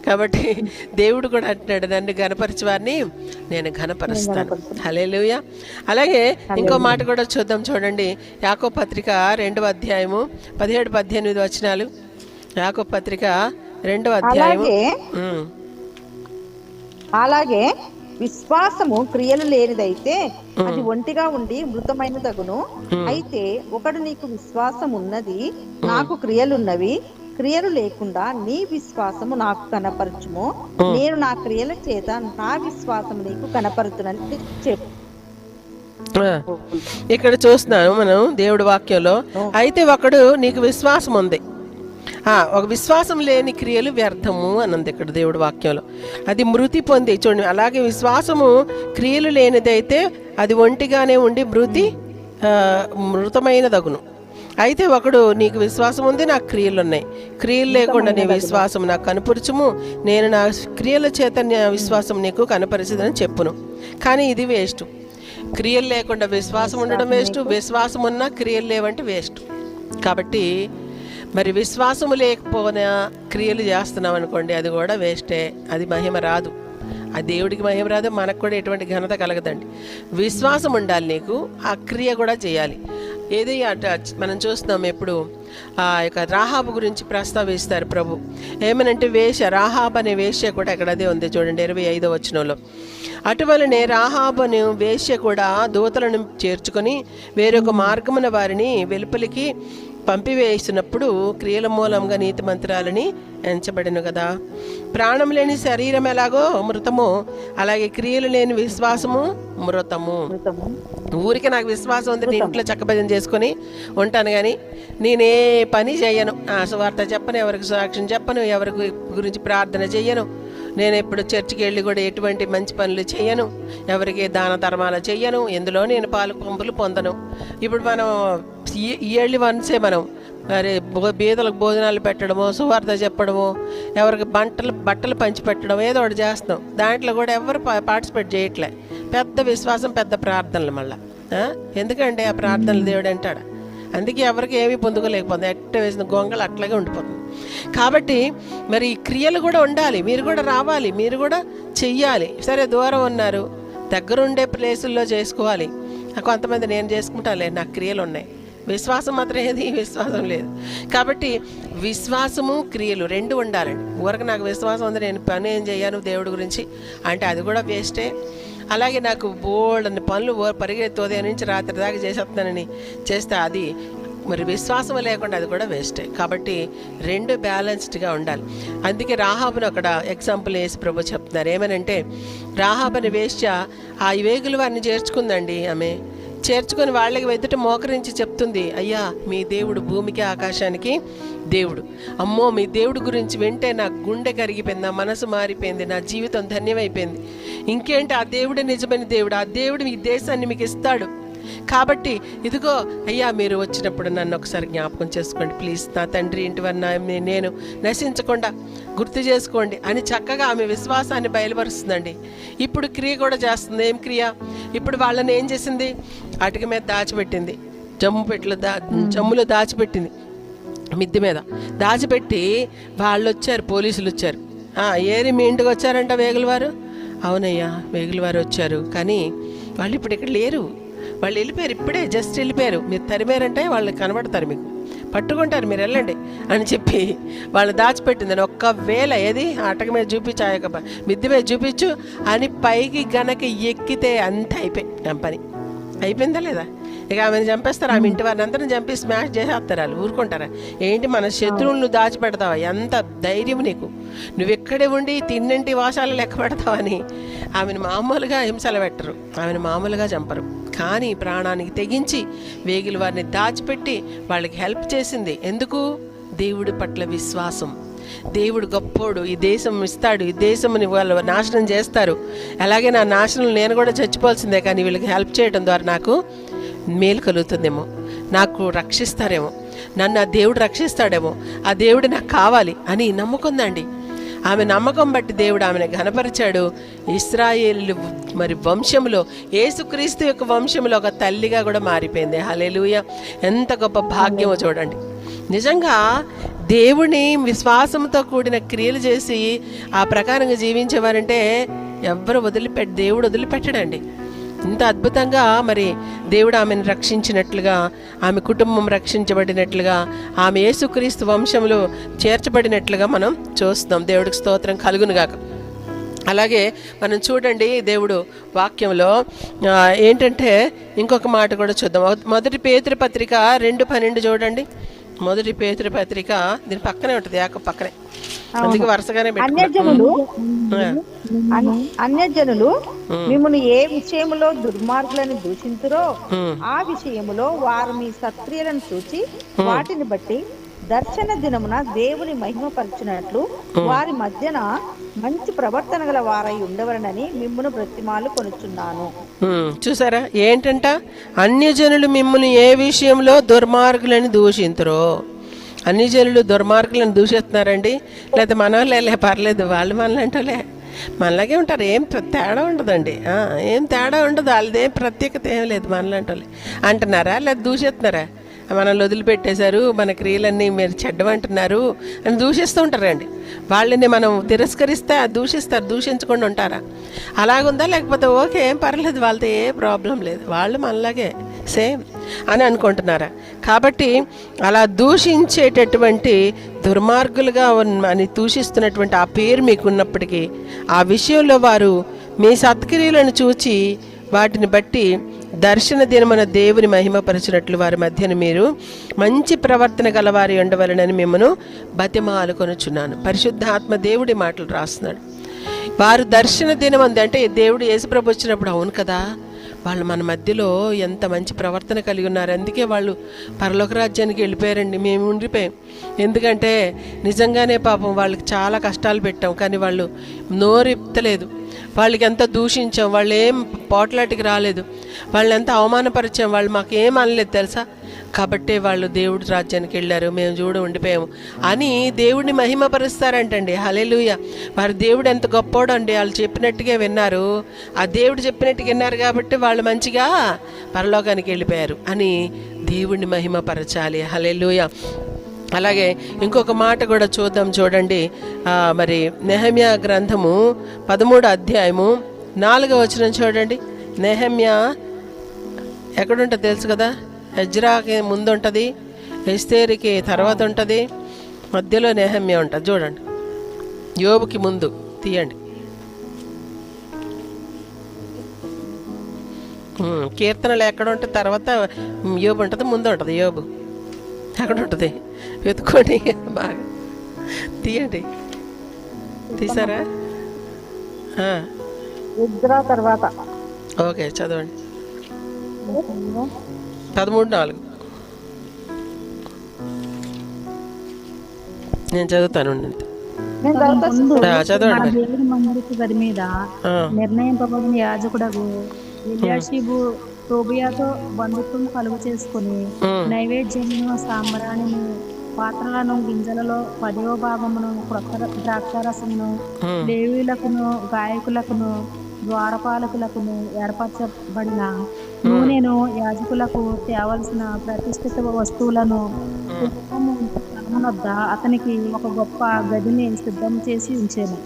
Speaker 2: కాబట్టి దేవుడు కూడా అంటున్నాడు, నన్ను ఘనపరిచే వారిని నేను ఘనపరుస్తాను. హల్లెలూయా. అలాగే ఇంకో మాట కూడా చూద్దాం, చూడండి. యాకోబు పత్రిక 2వ అధ్యాయము 17-18 వచనాలు. యాకోబు పత్రిక 2వ అధ్యాయము.
Speaker 4: అలాగే విశ్వాసము క్రియలు లేనిదైతే అది ఒంటిగా ఉండి మృతమైనదగును. అయితే ఒకడు నీకు విశ్వాసం ఉన్నది, నాకు క్రియలున్నవి, క్రియలు లేకుండా నీ విశ్వాసము నాకు కనపరచుము, నేను నా క్రియల చేత నా విశ్వాసం నీకు కనపరుచునని చెప్పు.
Speaker 2: ఇక్కడ చూస్తున్నాను మనం దేవుడి వాక్యంలో, అయితే ఒకడు నీకు విశ్వాసం ఉంది, ఒక విశ్వాసం లేని క్రియలు వ్యర్థము అని ఉంది ఇక్కడ దేవుడి వాక్యంలో. అది మృతి పొంది చూడండి. అలాగే విశ్వాసము క్రియలు లేనిదైతే అది ఒంటిగానే ఉండి మృతమైనదగును. అయితే ఒకడు నీకు విశ్వాసం ఉంది, నాకు క్రియలు ఉన్నాయి, క్రియలు లేకుండా నీ విశ్వాసం నాకు కనపరచుము, నేను నా క్రియల చేత నా విశ్వాసం నీకు కనపరిచిదని చెప్పును. కానీ ఇది వేస్ట్. క్రియలు లేకుండా విశ్వాసం ఉండడం వేస్ట్, విశ్వాసం ఉన్నా క్రియలు లేవంటే వేస్ట్. కాబట్టి మరి విశ్వాసము లేకపోయినా క్రియలు చేస్తున్నాం అనుకోండి, అది కూడా వేస్టే, అది మహిమ రాదు. ఆ దేవుడికి మహిమ రాదు, మనకు కూడా ఎటువంటి ఘనత కలగదండి. విశ్వాసం ఉండాలి నీకు, ఆ క్రియ కూడా చేయాలి. ఏది మనం చూస్తున్నాం ఎప్పుడు ఆ యొక్క రాహాబు గురించి ప్రస్తావిస్తారు ప్రభు. ఏమనంటే రాహాబ్ అనే వేశ్య కూడా ఇక్కడ అదే ఉంది చూడండి 25వ వచనంలో. అటువలనే రాహాబును వేశ్య కూడా దూతలను చేర్చుకొని వేరొక మార్గమున వారిని వెలుపలికి పంపివేసినప్పుడు క్రియల మూలంగా నీతి మంత్రాలని ఎంచబడిను కదా. ప్రాణం లేని శరీరం ఎలాగో మృతము, అలాగే క్రియలు లేని విశ్వాసము మృతము. ఊరికి నాకు విశ్వాసం ఉంది, నేను ఇంట్లో చక్కభజన చేసుకొని ఉంటాను, కానీ నేనే పని చేయను, సువార్త చెప్పను, ఎవరికి సాక్ష్యం చెప్పను, ఎవరికి గురించి ప్రార్థన చెయ్యను, నేను ఎప్పుడు చర్చికి వెళ్ళి కూడా ఎటువంటి మంచి పనులు చేయను, ఎవరికి దాన ధర్మాలు చెయ్యను, ఎందులో నేను పాలు పంపులు పొందను. ఇప్పుడు మనం ఇయర్లీ వన్సే మనం మరి బీదలకు భోజనాలు పెట్టడమో, సువార్త చెప్పడమో, ఎవరికి బట్టలు పంచి పెట్టడం ఏదో ఒకటి చేస్తున్నాం. దాంట్లో కూడా ఎవరు పార్టిసిపేట్ చేయట్లే. పెద్ద విశ్వాసం, పెద్ద ప్రార్థనలు. మళ్ళీ ఎందుకంటే ఆ ప్రార్థనలు దేవుడు అంటాడు. అందుకే ఎవరికి ఏమీ పొందుకోలేకపోతుంది, ఎట్ట వేసిన గొంగలు అట్లాగే ఉండిపోతుంది. కాబట్టి మరి క్రియలు కూడా ఉండాలి, మీరు కూడా రావాలి, మీరు కూడా చెయ్యాలి. సరే దూరం ఉన్నారు, దగ్గరుండే ప్లేసుల్లో చేసుకోవాలి. కొంతమంది నేను చేసుకుంటాలే, నాకు క్రియలు ఉన్నాయి, విశ్వాసం మాత్రం ఏది విశ్వాసం లేదు. కాబట్టి విశ్వాసము క్రియలు రెండు ఉండాలండి. ఊరకు నాకు విశ్వాసం ఉంది, నేను పని ఏం చేయను దేవుడి గురించి అంటే అది కూడా వేస్టే. అలాగే నాకు బోల్డని పనులు పరిగెత్తి ఉదయం నుంచి రాత్రి దాకా చేసేస్తున్నానని చేస్తే అది మరి విశ్వాసం లేకుండా అది కూడా వేస్టే. కాబట్టి రెండు బ్యాలెన్స్డ్గా ఉండాలి. అందుకే రాహాబును అక్కడ ఎగ్జాంపుల్ వేసి ప్రభు చెప్తున్నారు. ఏమనంటే రాహాబుని వేశ్య ఆ వేగులు వారిని చేర్చుకుందండి. ఆమె చేర్చుకొని వాళ్ళకి ఎదుట మోకరించి చెప్తుంది, అయ్యా మీ దేవుడు భూమికి ఆకాశానికి దేవుడు. అమ్మో మీ దేవుడు గురించి వింటే నా గుండె కరిగిపోయింది, నా మనసు మారిపోయింది, నా జీవితం ధన్యమైపోయింది. ఇంకేంటి, ఆ దేవుడే నిజమైన దేవుడు, ఆ దేవుడు ఈ దేశాన్ని మీకు ఇస్తాడు. కాబట్టి ఇదిగో అయ్యా మీరు వచ్చినప్పుడు నన్ను ఒకసారి జ్ఞాపకం చేసుకోండి ప్లీజ్, నా తండ్రి ఇంటి వారిని నేను నశించకుండా గుర్తు చేసుకోండి అని చక్కగా ఆమె విశ్వాసాన్ని బయలుపరుస్తుందండి. ఇప్పుడు క్రియ కూడా చేస్తుంది. ఏం క్రియ? ఇప్పుడు వాళ్ళని ఏం చేసింది? అటుక మీద దాచిపెట్టింది, జమ్ములో దాచిపెట్టింది, మిద్దె మీద దాచిపెట్టి వాళ్ళు వచ్చారు, పోలీసులు వచ్చారు. ఏరి మీ ఇంటికి వచ్చారంట వేగుల వారు. అవునయ్యా వేగుల వారు వచ్చారు, కానీ వాళ్ళు ఇప్పుడు ఇక్కడ లేరు, వాళ్ళు వెళ్ళిపోయారు, ఇప్పుడే జస్ట్ వెళ్ళిపోయారు, మీరు తరిమారంటే వాళ్ళు కనబడతారు, మీకు పట్టుకుంటారు, మీరు వెళ్ళండి అని చెప్పి వాళ్ళు దాచిపెట్టిందని. ఒక్కవేళ ఏది అటక మీద చూపించు, ఆ యొక్క మిద్దె మీద చూపించు అని పైకి గనక ఎక్కితే అంతే అయిపోయి పని అయిపోయిందా లేదా? ఇక ఆమెను చంపేస్తారు, ఆమె ఇంటి వారిని అందరిని చంపి స్మాష్ చేసేస్తారు. వాళ్ళు ఊరుకుంటారా ఏంటి? మన శత్రువులను దాచిపెడతావా? ఎంత ధైర్యం నీకు? నువ్వు ఎక్కడే ఉండి తిన్నింటి వాసాలు లెక్క పెడతావని ఆమెను మామూలుగా హింసలు పెట్టరు, ఆమెను మామూలుగా చంపరు. కానీ ప్రాణానికి తెగించి వేగిల వారిని దాచిపెట్టి వాళ్ళకి హెల్ప్ చేసింది. ఎందుకు? దేవుడి పట్ల విశ్వాసం. దేవుడు గొప్పోడు, ఈ దేశం ఇస్తాడు, ఈ దేశంని వాళ్ళు నాశనం చేస్తారు, అలాగే నా నాశనం నేను కూడా చచ్చిపోవాల్సిందే, కానీ వీళ్ళకి హెల్ప్ చేయడం ద్వారా నాకు మేలు కలుగుతుందేమో, నాకు రక్షిస్తారేమో నన్ను ఆ దేవుడు రక్షిస్తాడేమో, ఆ దేవుడు నాకు కావాలి అని నమ్ముకుందండి. ఆమె నమ్మకం బట్టి దేవుడు ఆమెను ఘనపరిచాడు. ఇశ్రాయేలు మరి వంశంలో, యేసుక్రీస్తు యొక్క వంశంలో ఒక తల్లిగా కూడా మారిపోయింది. హల్లెలూయా! ఎంత గొప్ప భాగ్యమో చూడండి. నిజంగా దేవుని విశ్వాసంతో కూడిన క్రియలు చేసి ఆ ప్రకారంగా జీవించేవారంటే దేవుడు వదిలిపెట్టడండి. ఇంత అద్భుతంగా మరి దేవుడు ఆమెను రక్షించినట్లుగా, ఆమె కుటుంబం రక్షించబడినట్లుగా, ఆమె యేసుక్రీస్తు వంశంలో చేర్చబడినట్లుగా మనం చూస్తున్నాం. దేవుడికి స్తోత్రం కలుగునుగాక. అలాగే మనం చూడండి దేవుడు వాక్యంలో ఏంటంటే ఇంకొక మాట కూడా చూద్దాం. మొదటి పేతురు పత్రిక 2:12 చూడండి. మొదటి పేతురు పత్రిక దీని పక్కనే ఉంటుంది, యాకోబు పక్కనే, అందుకే వరుసగానే
Speaker 4: అన్యజనులు మిమ్మల్ని ఏ విషయములో దుర్మార్గులను దూషించురో ఆ విషయములో వారు మీ సత్క్రియలను చూచి వాటిని బట్టి దర్శన దినమున దేవుని మహిమపరచునట్లు వారి మధ్యన మంచి ప్రవర్తన గల వారై ఉండవరనని మిమ్మును బ్రతిమాలు కొనుచున్నాను.
Speaker 2: చూసారా ఏంటంట? అన్యజనులు మిమ్మల్ని ఏ విషయంలో దుర్మార్గులని దూషింతురో. అన్ని జనులు దుర్మార్గులను దూషిస్తున్నారండి. లేదా మనలే పర్లేదు, వాళ్ళు మనలంటలే మనలాగే ఉంటారు, ఏం తేడా ఉండదండి, ఏం తేడా ఉండదు, వాళ్ళదేం ప్రత్యేకత ఏం లేదు, మనలంటలే అంటున్నారా లేదా దూషిస్తున్నారా? మనల్ని వదిలిపెట్టేశారు, మన క్రియలన్నీ మీరు చెడ్డమంటున్నారు అని దూషిస్తూ ఉంటారండి. వాళ్ళని మనం తిరస్కరిస్తే దూషిస్తారు, దూషించకుండా ఉంటారా? అలాగుందా? లేకపోతే ఓకే ఏం పర్లేదు, వాళ్ళతో ఏ ప్రాబ్లం లేదు, వాళ్ళు మనలాగే సేమ్ అని అనుకుంటున్నారా? కాబట్టి అలా దూషించేటటువంటి దుర్మార్గులుగా అని దూషిస్తున్నటువంటి ఆ పేరు మీకు ఉన్నప్పటికీ ఆ విషయంలో వారు మీ సత్క్రియలను చూచి వాటిని బట్టి దర్శన దినమున దేవుని మహిమపరచినట్లు వారి మధ్యన మీరు మంచి ప్రవర్తన గలవారి ఉండవలనని మిమ్మను బతిమాలుకొనుచున్నాను. పరిశుద్ధాత్మ దేవుడి మాటలు రాస్తున్నాడు. వారు దర్శన దినం అంటే దేవుడు యేసుప్రభు వచ్చినప్పుడు అవును కదా, వాళ్ళు మన మధ్యలో ఎంత మంచి ప్రవర్తన కలిగి ఉన్నారు, అందుకే వాళ్ళు పరలోక రాజ్యానికి వెళ్ళిపోయారండి, మేము ఉండిపోయాం. ఎందుకంటే నిజంగానే పాపం వాళ్ళకి చాలా కష్టాలు పెట్టాం, కానీ వాళ్ళు నోరెత్తలేదు, వాళ్ళకి ఎంత దూషించాం, వాళ్ళు ఏం పోట్లాటికి రాలేదు, వాళ్ళని ఎంత అవమానపరిచాం, వాళ్ళు మాకు ఏం అనలేదు తెలుసా, కాబట్టే వాళ్ళు దేవుడి రాజ్యానికి వెళ్ళారు, మేము చూడ ఉండిపోయాము అని దేవుడిని మహిమపరుస్తారంటండి. హల్లెలూయా! వారు దేవుడు ఎంత గొప్పోడు అండి, వాళ్ళు చెప్పినట్టుగా విన్నారు, ఆ దేవుడు చెప్పినట్టుగా విన్నారు కాబట్టి వాళ్ళు మంచిగా పరలోకానికి వెళ్ళిపోయారు అని దేవుడిని మహిమపరచాలి. హల్లెలూయా! అలాగే ఇంకొక మాట కూడా చూద్దాం చూడండి. మరి నెహెమ్యా గ్రంథము 13వ అధ్యాయము 4వ వచనం చూడండి. నెహెమ్యా ఎక్కడుంటుంది తెలుసు కదా, ఎజ్రాకి ముందు ఉంటుంది, ఎస్తేరుకి తర్వాత ఉంటుంది, మధ్యలో నెహెమ్యా ఉంటుంది. చూడండి, యోబుకి ముందు తీయండి. కీర్తనలు ఎక్కడ ఉంటుంది, తర్వాత యోబు ఉంటుంది, ముందు ఉంటుంది యోబు, అక్కడ ఉంటుంది, వెతుక్కోండి బాగా తీయండి. తీసారా?
Speaker 4: తర్వాత
Speaker 2: ఓకే చదవండి. 13:4 నేను చదువుతాను. చదవండి.
Speaker 3: గది మీద నిర్ణయింపబడిన యాజకుడగు ఎల్యాషీబు తోబియాతో బంధుత్వం కలుగు చేసుకుని నైవేద్యమును సాంబ్రాణిని పాత్రలను గింజలలో 10వ భాగమును క్రొత్త ద్రాక్షారసమును లేవీలకును గాయకులకును ద్వారపాలకులకును ఏర్పరచబడిన నూనెను యాజకులకు తేవలసిన ప్రతిష్ఠిత వస్తువులను వద్ద అతనికి ఒక గొప్ప గదిని సిద్ధం చేసి ఉంచాను.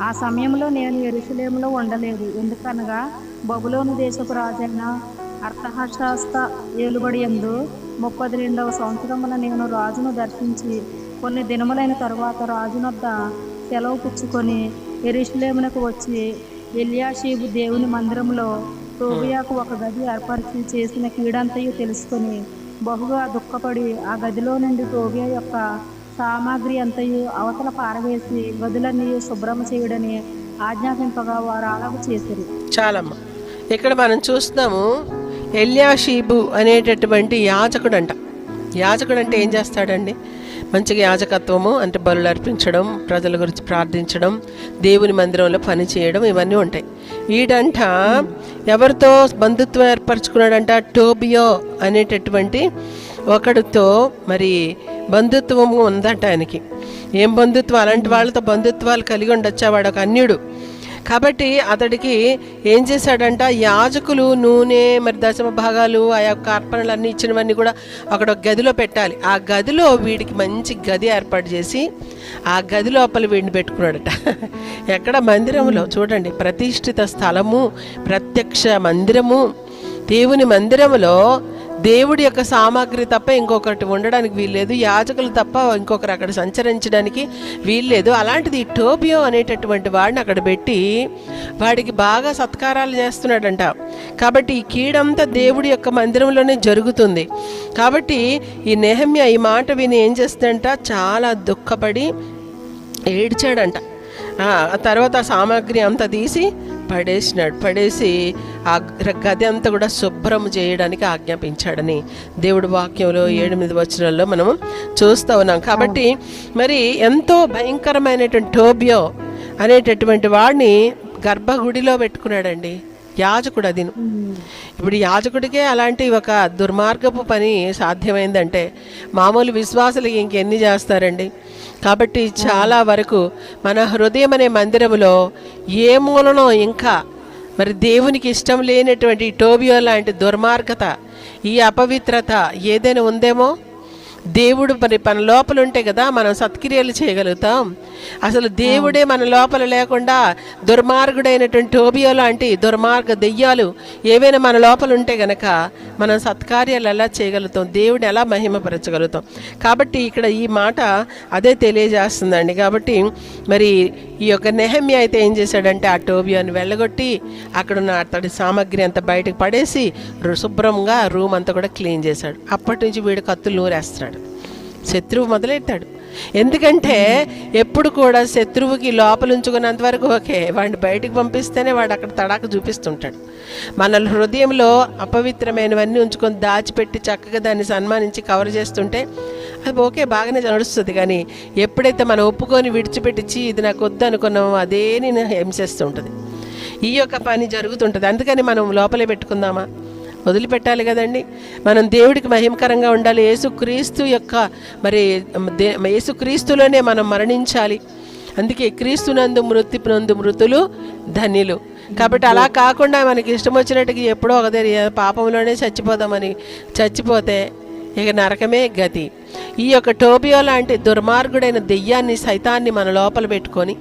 Speaker 3: ఆ సమయంలో నేను యెరూషలేములో ఉండలేదు, ఎందుకనగా బబులోను దేశపు రాజైన అర్తహషస్త ఏలుబడి యందు 32వ సంవత్సరమున నేను రాజును దర్శించి కొన్ని దినములైన తరువాత రాజునొద్ద సెలవు పుచ్చుకొని యెరూషలేమునకు వచ్చి ఎల్యాషీబు దేవుని మందిరంలో తోబియాకు ఒక గది ఏర్పరిచి చేసిన కీడంతయు తెలుసుకొని బహుగా దుఃఖపడి ఆ గదిలో నుండి తోబియా యొక్క సామాగ్రి అంతయు అవతల పారవేసి గదులన్నీ శుభ్రం చేయడని ఆజ్ఞాపింపగా వారు అలాగ చేశారు.
Speaker 2: చాలమ్మా, ఇక్కడ మనం చూస్తున్నాము ఎల్యాషీబు అనేటటువంటి యాజకుడు అంట. యాజకుడు అంటే ఏం చేస్తాడండి? మంచిగా యాజకత్వము అంటే బలులు అర్పించడం, ప్రజల గురించి ప్రార్థించడం, దేవుని మందిరంలో పని చేయడం, ఇవన్నీ ఉంటాయి. వీడంట ఎవరితో బంధుత్వం ఏర్పరచుకున్నాడంట? టోబియో అనేటటువంటి ఒకడితో మరి బంధుత్వము ఉందంట ఆయనకి. ఏం బంధుత్వం? అలాంటి వాళ్ళతో బంధుత్వాలు కలిగి ఉండొచ్చా? వాడు ఒక అన్యుడు కాబట్టి అతడికి ఏం చేశాడంట, యాజకులు నూనె మరి దశమ భాగాలు ఆ యొక్క అర్పణలు అన్నీ ఇచ్చినవన్నీ కూడా అక్కడ ఒక గదిలో పెట్టాలి. ఆ గదిలో వీడికి మంచి గది ఏర్పాటు చేసి ఆ గది లోపల వీడిని పెట్టుకున్నాడట. ఎక్కడ? మందిరంలో. చూడండి, ప్రతిష్ఠిత స్థలము, ప్రత్యక్ష మందిరము, దేవుని మందిరములో దేవుడి యొక్క సామాగ్రి తప్ప ఇంకొకటి ఉండడానికి వీల్లేదు, యాజకులు తప్ప ఇంకొకరు అక్కడ సంచరించడానికి వీల్లేదు. అలాంటిది ఈ టోబియో అనేటటువంటి వాడిని అక్కడ పెట్టి వాడికి బాగా సత్కారాలు చేస్తున్నాడంట. కాబట్టి ఈ కీడంతా దేవుడి యొక్క మందిరంలోనే జరుగుతుంది. కాబట్టి ఈ నెహమ్యా ఈ మాట విని ఏం చేస్తాడంట, చాలా దుఃఖపడి ఏడ్చాడంట. ఆ తర్వాత ఆ సామాగ్రి అంతా తీసి పడేసి ఆ గది అంతా కూడా శుభ్రం చేయడానికి ఆజ్ఞాపించాడని దేవుడి వాక్యంలో 7-8 వచనాల్లో మనము చూస్తూ ఉన్నాం. కాబట్టి మరి ఎంతో భయంకరమైనటువంటి టోబియో అనేటటువంటి వాడిని గర్భగుడిలో పెట్టుకున్నాడండి యాజకుడు. అది ఇప్పుడు యాజకుడికే అలాంటి ఒక దుర్మార్గపు పని సాధ్యమైందంటే మామూలు విశ్వాసులకి ఇంకెన్ని చేస్తారండి. కాబట్టి చాలా వరకు మన హృదయం అనే మందిరములో ఏ మూలనో ఇంకా మరి దేవునికి ఇష్టం లేనటువంటి టోబియో లాంటి దుర్మార్గత, ఈ అపవిత్రత ఏదైనా ఉందేమో. దేవుడు మరి మన లోపల ఉంటే కదా మనం సత్క్రియలు చేయగలుగుతాం. అసలు దేవుడే మన లోపల లేకుండా దుర్మార్గుడైనటువంటి టోబియో లాంటి దుర్మార్గ దెయ్యాలు ఏవైనా మన లోపల ఉంటే గనక మనం సత్కార్యాలు ఎలా చేయగలుగుతాం, దేవుడిని ఎలా మహిమపరచగలుగుతాం. కాబట్టి ఇక్కడ ఈ మాట అదే తెలియజేస్తుందండి. కాబట్టి మరి ఈ యొక్క నెహమ్యా అయితే ఏం చేశాడంటే ఆ టోబియోని వెళ్ళగొట్టి అక్కడున్న అతడి సామాగ్రి అంతా బయటకు పడేసి శుభ్రంగా రూమ్ అంతా కూడా క్లీన్ చేశాడు. అప్పటి నుంచి వీడు కత్తులు నూరేస్తున్నాడు, శత్రువు మొదలెట్టాడు. ఎందుకంటే ఎప్పుడు కూడా శత్రువుకి లోపల ఉంచుకున్నంత వరకు ఓకే, వాడిని బయటికి పంపిస్తేనే వాడు అక్కడ తడాక చూపిస్తుంటాడు. మన హృదయంలో అపవిత్రమైనవన్నీ ఉంచుకొని దాచిపెట్టి చక్కగా దాన్ని సన్మానించి కవర్ చేస్తుంటే అది ఓకే, బాగానే నడుస్తుంది. కానీ ఎప్పుడైతే మనం ఒప్పుకొని విడిచిపెట్టి ఇది నాకు వద్దు అనుకున్నామో అదే నేను హింసిస్తూ ఉంటుంది. ఈ యొక్క పని జరుగుతుంటుంది. అందుకని మనం లోపలే పెట్టుకుందామా? వదిలిపెట్టాలి కదండి. మనం దేవుడికి మహిమకరంగా ఉండాలి. యేసుక్రీస్తు యొక్క మరి యేసుక్రీస్తులోనే మనం మరణించాలి. అందుకే క్రీస్తునందు మృత్యునందు మృతులు ధన్యులు. కాబట్టి అలా కాకుండా మనకి ఇష్టం వచ్చినట్టుగా ఎప్పుడో ఒకదారి పాపంలోనే చచ్చిపోతే ఇక నరకమే గతి. ఈ యొక్క టోబియో లాంటి దుర్మార్గుడైన దెయ్యాన్ని, సైతాన్ని మన లోపల పెట్టుకొని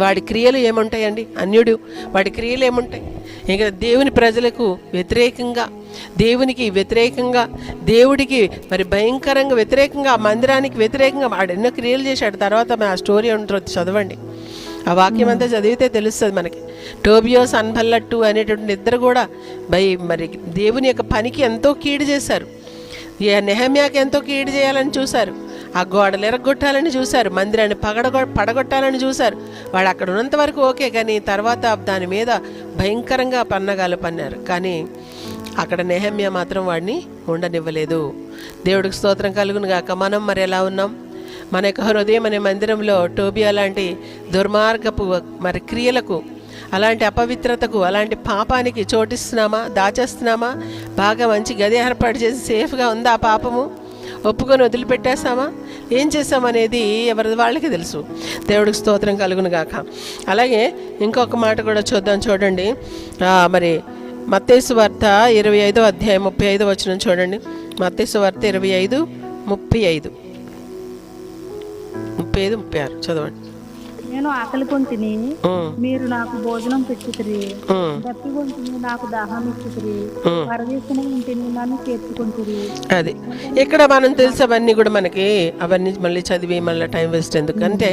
Speaker 2: వాడి క్రియలు ఏముంటాయండి? అన్యుడు, వాడి క్రియలు ఏముంటాయి? ఇక దేవుని ప్రజలకు వ్యతిరేకంగా, దేవునికి వ్యతిరేకంగా, దేవుడికి మరి భయంకరంగా వ్యతిరేకంగా, మందిరానికి వ్యతిరేకంగా వాడు ఎన్నో క్రియలు చేశాడు. తర్వాత ఆ స్టోరీ ఉంటుంది, చదవండి. ఆ వాక్యం అంతా చదివితే తెలుస్తుంది మనకి. టోబియో, సన్బల్లట్టు అనేటువంటి ఇద్దరు కూడా మరి దేవుని యొక్క పనికి ఎంతో కీడు చేశారు. నెహమ్యాకి ఎంతో కీడు చేయాలని చూశారు, ఆ గోడలు ఎరగొట్టాలని చూశారు, మందిరాన్ని పడగొట్టాలని చూశారు. వాడు అక్కడ ఉన్నంత వరకు ఓకే, కానీ తర్వాత దాని మీద భయంకరంగా పన్నగాలు పన్నారు. కానీ అక్కడ నెహమ్యా మాత్రం వాడిని ఉండనివ్వలేదు. దేవుడికి స్తోత్రం కలుగును గాక. మనం మరి ఎలా ఉన్నాం? మన యొక్క హృదయం అనే మందిరంలో టోబియా లాంటి దుర్మార్గపు మరి క్రియలకు, అలాంటి అపవిత్రతకు, అలాంటి పాపానికి చోటిస్తున్నామా? దాచేస్తున్నామా? బాగా మంచి గది ఏర్పాటు చేసి సేఫ్గా ఉందా ఆ పాపము? ఒప్పుకొని వదిలిపెట్టేస్తామా? ఏం చేస్తామనేది ఎవరి వాళ్ళకి తెలుసు. దేవుడికి స్తోత్రం కలుగును గాక. అలాగే ఇంకొక మాట కూడా చూడండి. మరి మత్తయి సువార్త 25వ అధ్యాయం 35వ వచనం చూడండి. మత్తయి సువార్త 25:35, 35-36 చదవండి.
Speaker 3: నేను ఆకలి కొంటిని, మీరు నాకు భోజనం పెట్టుకురి, దప్పి కొంటిని, నాకు దాహం ఇచ్చుకురి, పరదేశం ఇంటిని, నన్ను చేర్చుకుంటురి. అది ఇక్కడ మనం తెలిసేవన్నీ కూడా మనకి అవన్నీ మళ్ళీ చదివి మళ్ళీ టైం వేస్ట్ ఎందుకంటే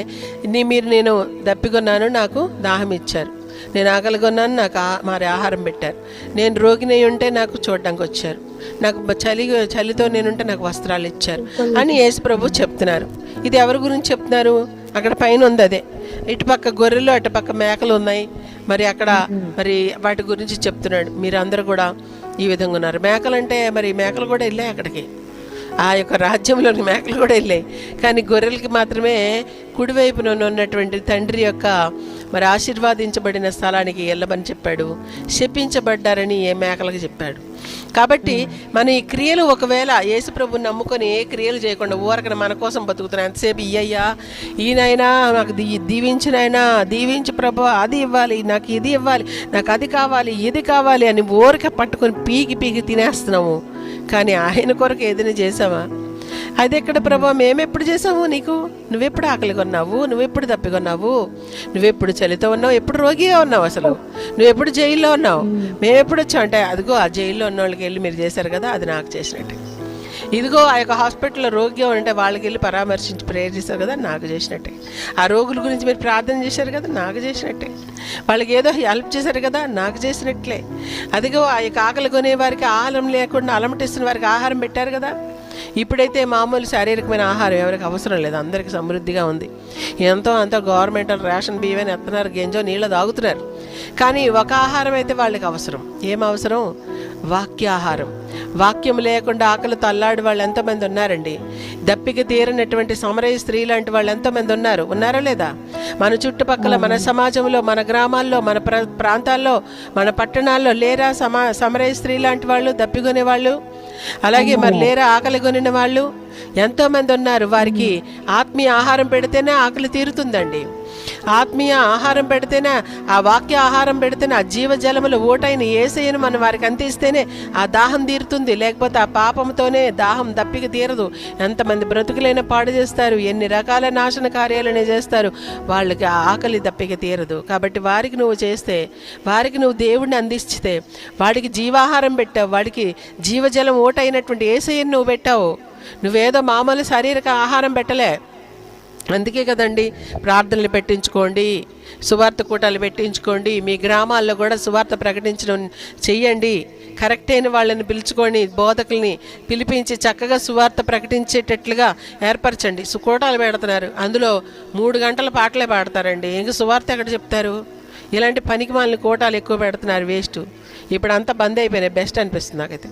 Speaker 3: నేను దప్పికొన్నాను, నాకు దాహం ఇచ్చారు, నేను ఆకలి కొన్నాను, నాకు మరి ఆహారం పెట్టారు, నేను రోగిని ఉంటే నాకు చూడడానికి వచ్చారు, నాకు చలితో నేనుంటే నాకు వస్త్రాలు ఇచ్చారు అని యేసు ప్రభు చెప్తున్నారు. ఇది ఎవరి గురించి చెప్తున్నారు? అక్కడ పైన ఉంది అదే, ఇటుపక్క గొర్రెలు అటుపక్క మేకలు ఉన్నాయి. మరి అక్కడ మరి వాటి గురించి చెప్తున్నాడు. మీరందరూ కూడా ఈ విధంగా ఉన్నారు. మేకలు అంటే మరి మేకలు కూడా వెళ్ళాయి అక్కడికి.
Speaker 2: ఆ యొక్క రాజ్యంలోని మేకలు కూడా వెళ్ళాయి, కానీ గొర్రెలకి మాత్రమే కుడివైపున ఉన్నటువంటి తండ్రి యొక్క మరి ఆశీర్వాదించబడిన స్థలానికి వెళ్ళమని చెప్పాడు. శపించబడ్డారని ఏ మేకలకు చెప్పాడు. కాబట్టి మన ఈ క్రియలు ఒకవేళ యేసుప్రభుని నమ్ముకొని ఏ క్రియలు చేయకుండా ఊరకన మన కోసం బతుకుతున్నాం. ఎంతసేపు ఇయ్యయ్యా, ఈయనైనా నాకు దీవించినైనా, దీవించి ప్రభు అది ఇవ్వాలి, నాకు ఇది ఇవ్వాలి, నాకు అది కావాలి, ఇది కావాలి అని ఊరక పట్టుకొని పీకి తినేస్తున్నాము. కానీ ఆయన కొరకు ఏదైనా చేసావా? అది ఎక్కడ ప్రభా? మేమెప్పుడు చేసాము నీకు? నువ్వెప్పుడు ఆకలి కొన్నావు? నువ్వెప్పుడు తప్పికొన్నావు? నువ్వెప్పుడు చలితో ఉన్నావు? ఎప్పుడు రోగిగా ఉన్నావు? అసలు నువ్వెప్పుడు జైల్లో ఉన్నావు? మేమెప్పుడు వచ్చావు అంటే, అదిగో ఆ జైల్లో ఉన్న వాళ్ళకి వెళ్ళి మీరు చేశారు కదా, అది నాకు చేసినట్టే. ఇదిగో ఆ యొక్క హాస్పిటల్లో రోగిగా ఉంటే వాళ్ళకి వెళ్ళి పరామర్శించి ప్రేయర్ చేశారు కదా, నాకు చేసినట్టే. ఆ రోగుల గురించి మీరు ప్రార్థన చేశారు కదా, నాకు చేసినట్టే. వాళ్ళకి ఏదో హెల్ప్ చేశారు కదా, నాకు చేసినట్లే. అదిగో ఆ యొక్క ఆకలి కొనే వారికి ఆహారం లేకుండా అలమటిస్తున్న వారికి ఆహారం పెట్టారు కదా. ఇప్పుడైతే మామూలు శారీరకమైన ఆహారం ఎవరికి అవసరం లేదు, అందరికీ సమృద్ధిగా ఉంది. ఎంతో అంత గవర్నమెంట్ రేషన్ బియ్యం ఎత్తున్నారు, గెంజో నీళ్ళు తాగుతున్నారు. కానీ ఒక ఆహారం అయితే వాళ్ళకి అవసరం. ఏం అవసరం? వాక్యాహారం. వాక్యం లేకుండా ఆకలితో అల్లాడి వాళ్ళు ఎంతోమంది ఉన్నారండి. దప్పిక తీరనటువంటి సమరయ స్త్రీ లాంటి వాళ్ళు ఎంతోమంది ఉన్నారా లేదా? మన చుట్టుపక్కల, మన సమాజంలో, మన గ్రామాల్లో, మన ప్రాంతాల్లో, మన పట్టణాల్లో లేరా సమరయ స్త్రీ లాంటి వాళ్ళు, దప్పికొనే వాళ్ళు? అలాగే మరి లేరా ఆకలి కొనిన వాళ్ళు? ఎంతోమంది ఉన్నారు. వారికి ఆత్మీయ ఆహారం పెడితేనే ఆకలి తీరుతుందండి. ఆత్మీయ ఆహారం పెడితేనే, ఆ వాక్య ఆహారం పెడితేనే, ఆ జీవజలముల ఓటైన యేసయ్యను మనం వారికి అందిస్తేనే ఆ దాహం తీరుతుంది. లేకపోతే ఆ పాపంతోనే దాహం దప్పిక తీరదు. ఎంతమంది బ్రతుకులైనా పాడు చేస్తారు, ఎన్ని రకాల నాశన కార్యాలనే చేస్తారు, వాళ్ళకి ఆకలి దప్పిక తీరదు. కాబట్టి వారికి నువ్వు చేస్తే, వారికి నువ్వు దేవుడిని అందిస్తే, వాడికి జీవాహారం పెట్టావు, వాడికి జీవజలం ఓటైనటువంటి యేసయ్యను నువ్వు పెట్టావు. నువ్వేదో మామూలు శారీరక ఆహారం పెట్టలే. అందుకే కదండి ప్రార్థనలు పెట్టించుకోండి, సువార్త కూటాలు పెట్టించుకోండి, మీ గ్రామాల్లో కూడా సువార్త ప్రకటించడం చెయ్యండి. కరెక్ట్ అయిన వాళ్ళని పిలుచుకొని, బోధకుల్ని పిలిపించి చక్కగా సువార్త ప్రకటించేటట్లుగా ఏర్పరచండి. కూటాలు పెడుతున్నారు, అందులో 3 గంటల పాటలే పాడతారండి. ఇంక సువార్త ఎక్కడ చెప్తారు? ఇలాంటి పనికి మాలిన కూటాలు ఎక్కువ పెడుతున్నారు, వేస్ట్. ఇప్పుడు అంతా బంద్ అయిపోయినాయి. బెస్ట్ అనిపిస్తుంది నాకైతే.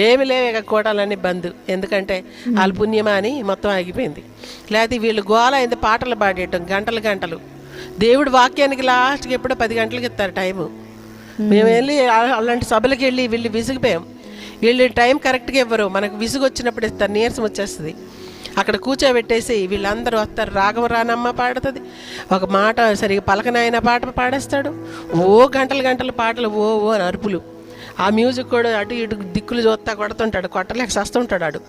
Speaker 2: ఏమి లేవు ఇక కూటాలన్నీ బంద్. ఎందుకంటే వాళ్ళ పుణ్యమా అని మొత్తం ఆగిపోయింది. లేకపోతే వీళ్ళు గోల అయింది, పాటలు పాడేయటం గంటలు. దేవుడు వాక్యానికి లాస్ట్కి ఎప్పుడో 10 గంటలకు ఇస్తారు టైము. మేము వెళ్ళి అలాంటి సభలకు వెళ్ళి వీళ్ళు విసిగిపోయాం. వీళ్ళు టైం కరెక్ట్గా ఇవ్వరు, మనకు విసుగు వచ్చినప్పుడు ఇస్తారు, నీరసం వచ్చేస్తుంది. అక్కడ కూర్చోబెట్టేసి వీళ్ళందరూ వస్తారు. రాగం రానమ్మ పాడుతుంది, ఒక మాట సరిగా పలకనాయన పాట పాడేస్తాడు. గంటల పాటలు, అని అరుపులు. ఆ మ్యూజిక్ కూడా అటు ఇటు దిక్కులు చూస్తా కొడుతుంటాడు, కొట్టలేక సస్తుంటాడు. ఆడు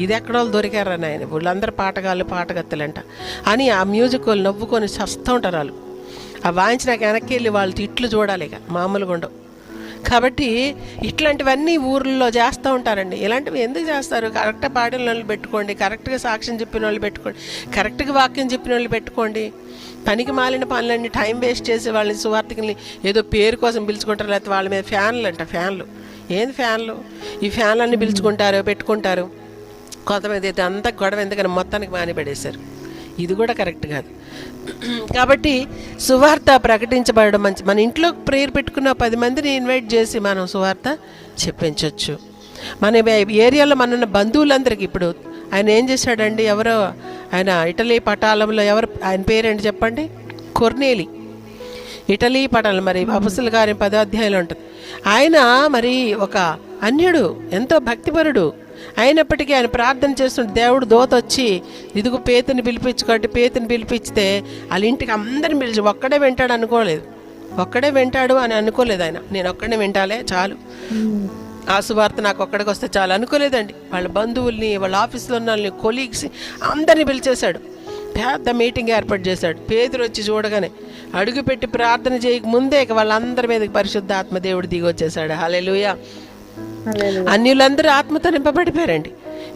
Speaker 2: ఇది ఎక్కడో దొరికారని ఆయన, వీళ్ళందరూ పాటగత్తెలంట అని ఆ మ్యూజిక్ వాళ్ళు నవ్వుకొని సస్తూ ఉంటారు. వాళ్ళు ఆ వాయించినాక వెనక్కి వెళ్ళి వాళ్ళు తిట్లు చూడాలి, ఇక మామూలుగా ఉండవు. కాబట్టి ఇట్లాంటివన్నీ ఊర్లలో చేస్తూ ఉంటారండి. ఇలాంటివి ఎందుకు చేస్తారు? కరెక్ట్గా పాడిన వాళ్ళు పెట్టుకోండి, కరెక్ట్గా సాక్ష్యం చెప్పిన వాళ్ళు పెట్టుకోండి, కరెక్ట్గా వాక్యం చెప్పిన వాళ్ళు పెట్టుకోండి. పనికి మాలిన పనులన్నీ టైం వేస్ట్ చేసే వాళ్ళని, సువార్తికుల్ని ఏదో పేరు కోసం పిలుచుకుంటారు. లేకపోతే వాళ్ళ మీద ఫ్యాన్లు. ఏంది ఫ్యాన్లు? ఈ ఫ్యాన్లన్నీ పిలుచుకుంటారు, పెట్టుకుంటారు. కొంతమంది అయితే అంతా గొడవ ఎందుకని మొత్తానికి మానిపడేశారు. ఇది కూడా కరెక్ట్ కాదు. కాబట్టి సువార్త ప్రకటించబడడం మంచి. మన ఇంట్లో ప్రేయర్ పెట్టుకున్న 10 మందిని ఇన్వైట్ చేసి మనం సువార్త చెప్పించవచ్చు. మన ఏరియాలో మన బంధువులందరికీ. ఇప్పుడు ఆయన ఏం చేశాడండి? ఎవరో ఆయన ఇటలీ పటాలంలో, ఆయన పేరేంటి చెప్పండి? కొర్నేలి. ఇటలీ పటాలం, మరి అపొస్తలుల కార్యం 10వ అధ్యాయంలో ఉంటుంది. ఆయన మరి ఒక అన్యుడు, ఎంతో భక్తిపరుడు అయినప్పటికీ ఆయన ప్రార్థన చేస్తుంటే దేవుడు దోత వచ్చి, ఇదిగో పేతుని పిలిపించుకోండి. పేతుని పిలిపిస్తే వాళ్ళ ఇంటికి అందరిని పిలిచి, ఒక్కడే వింటాడు అనుకోలేదు, ఒక్కడే వింటాడు అని అనుకోలేదు ఆయన. నేను ఒక్కడే వింటాలే చాలు, ఆ సువార్త నాకు ఒక్కడికి వస్తే చాలు అనుకోలేదండి. వాళ్ళ బంధువుల్ని, వాళ్ళ ఆఫీస్లో ఉన్న వాళ్ళని, కొలీగ్స్ అందరినీ పిలిచేశాడు. పెద్ద మీటింగ్ ఏర్పాటు చేశాడు. పేతురు వచ్చి చూడగానే అడుగుపెట్టి ప్రార్థన చేయక ముందే వాళ్ళందరి మీదకి పరిశుద్ధ ఆత్మ దేవుడు దిగి వచ్చేసాడు. హల్లెలూయా. అన్యులందరూ ఆత్మతో నింపబడిపోయారండి.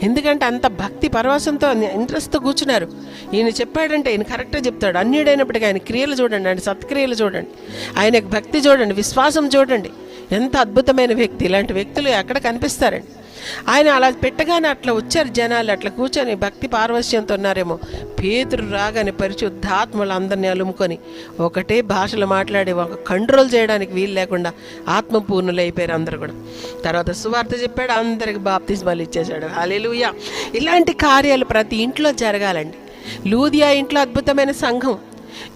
Speaker 2: ఎందుకంటే అంత భక్తి పరవశంతో ఇంట్రెస్ట్తో కూర్చున్నారు. ఈయన చెప్పాడంటే ఈయన కరెక్ట్గా చెప్తాడు. అన్యుడైనప్పటికీ ఆయన క్రియలు చూడండి, ఆయన సత్క్రియలు చూడండి, ఆయన భక్తి చూడండి, విశ్వాసం చూడండి. ఎంత అద్భుతమైన వ్యక్తి. ఇలాంటి వ్యక్తులు ఎక్కడ కనిపిస్తారండి? ఆయన అలా పెట్టగానే అట్లా వచ్చారు జనాలు, అట్లా కూర్చొని భక్తి పారవశ్యంతో ఉన్నారేమో. పేతురు రాగానే పరిశుద్ధాత్మలు అందరినీ అలుముకొని ఒకటే భాషలు మాట్లాడి ఒక కంట్రోల్ చేయడానికి వీలు లేకుండా ఆత్మపూర్ణులు అయిపోయారు అందరు కూడా. తర్వాత సువార్త చెప్పాడు, అందరికి బాప్తిస్మాలు ఇచ్చేశాడు. హల్లెలూయా. ఇలాంటి కార్యాలు ప్రతి ఇంట్లో జరగాలండి. లూదియా ఇంట్లో అద్భుతమైన సంఘం,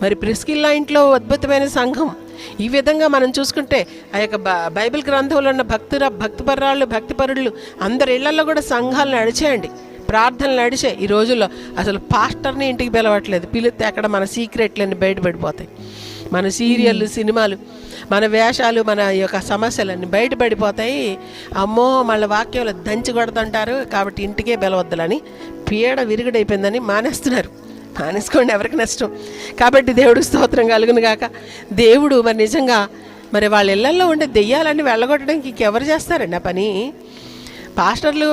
Speaker 2: మరి ప్రిస్కిల్లా ఇంట్లో అద్భుతమైన సంఘం. ఈ విధంగా మనం చూసుకుంటే ఆ యొక్క బైబిల్ గ్రంథంలో ఉన్న భక్తిపరాళ్ళు భక్తిపరులు అందరి ఇళ్లలో కూడా సంఘాలు నడిచేయండి, ప్రార్థనలు నడిచాయి. ఈ రోజుల్లో అసలు పాస్టర్ని ఇంటికి పిలవట్లేదు, పిలిస్తే అక్కడ మన సీక్రెట్లన్నీ బయటపడిపోతాయి. మన సీరియళ్ళు, సినిమాలు, మన వేషాలు, మన యొక్క సమస్యలన్నీ బయటపడిపోతాయి. అమ్మో మళ్ళీ వాక్యంలో దంచి కొడుతుంటారు కాబట్టి ఇంటికే పిలవద్దులని పీడ విరుగుడైపోయిందని మానేస్తున్నారు. మానేసుకోండి, ఎవరికి నష్టం. కాబట్టి దేవుడికి స్తోత్రం కలుగును గాక. దేవుడు మరి నిజంగా మరి వాళ్ళ ఇళ్లల్లో ఉండే దెయ్యాలన్నీ వెళ్ళగొట్టడానికి ఇంకెవరు చేస్తారండి ఆ పని? పాస్టర్లు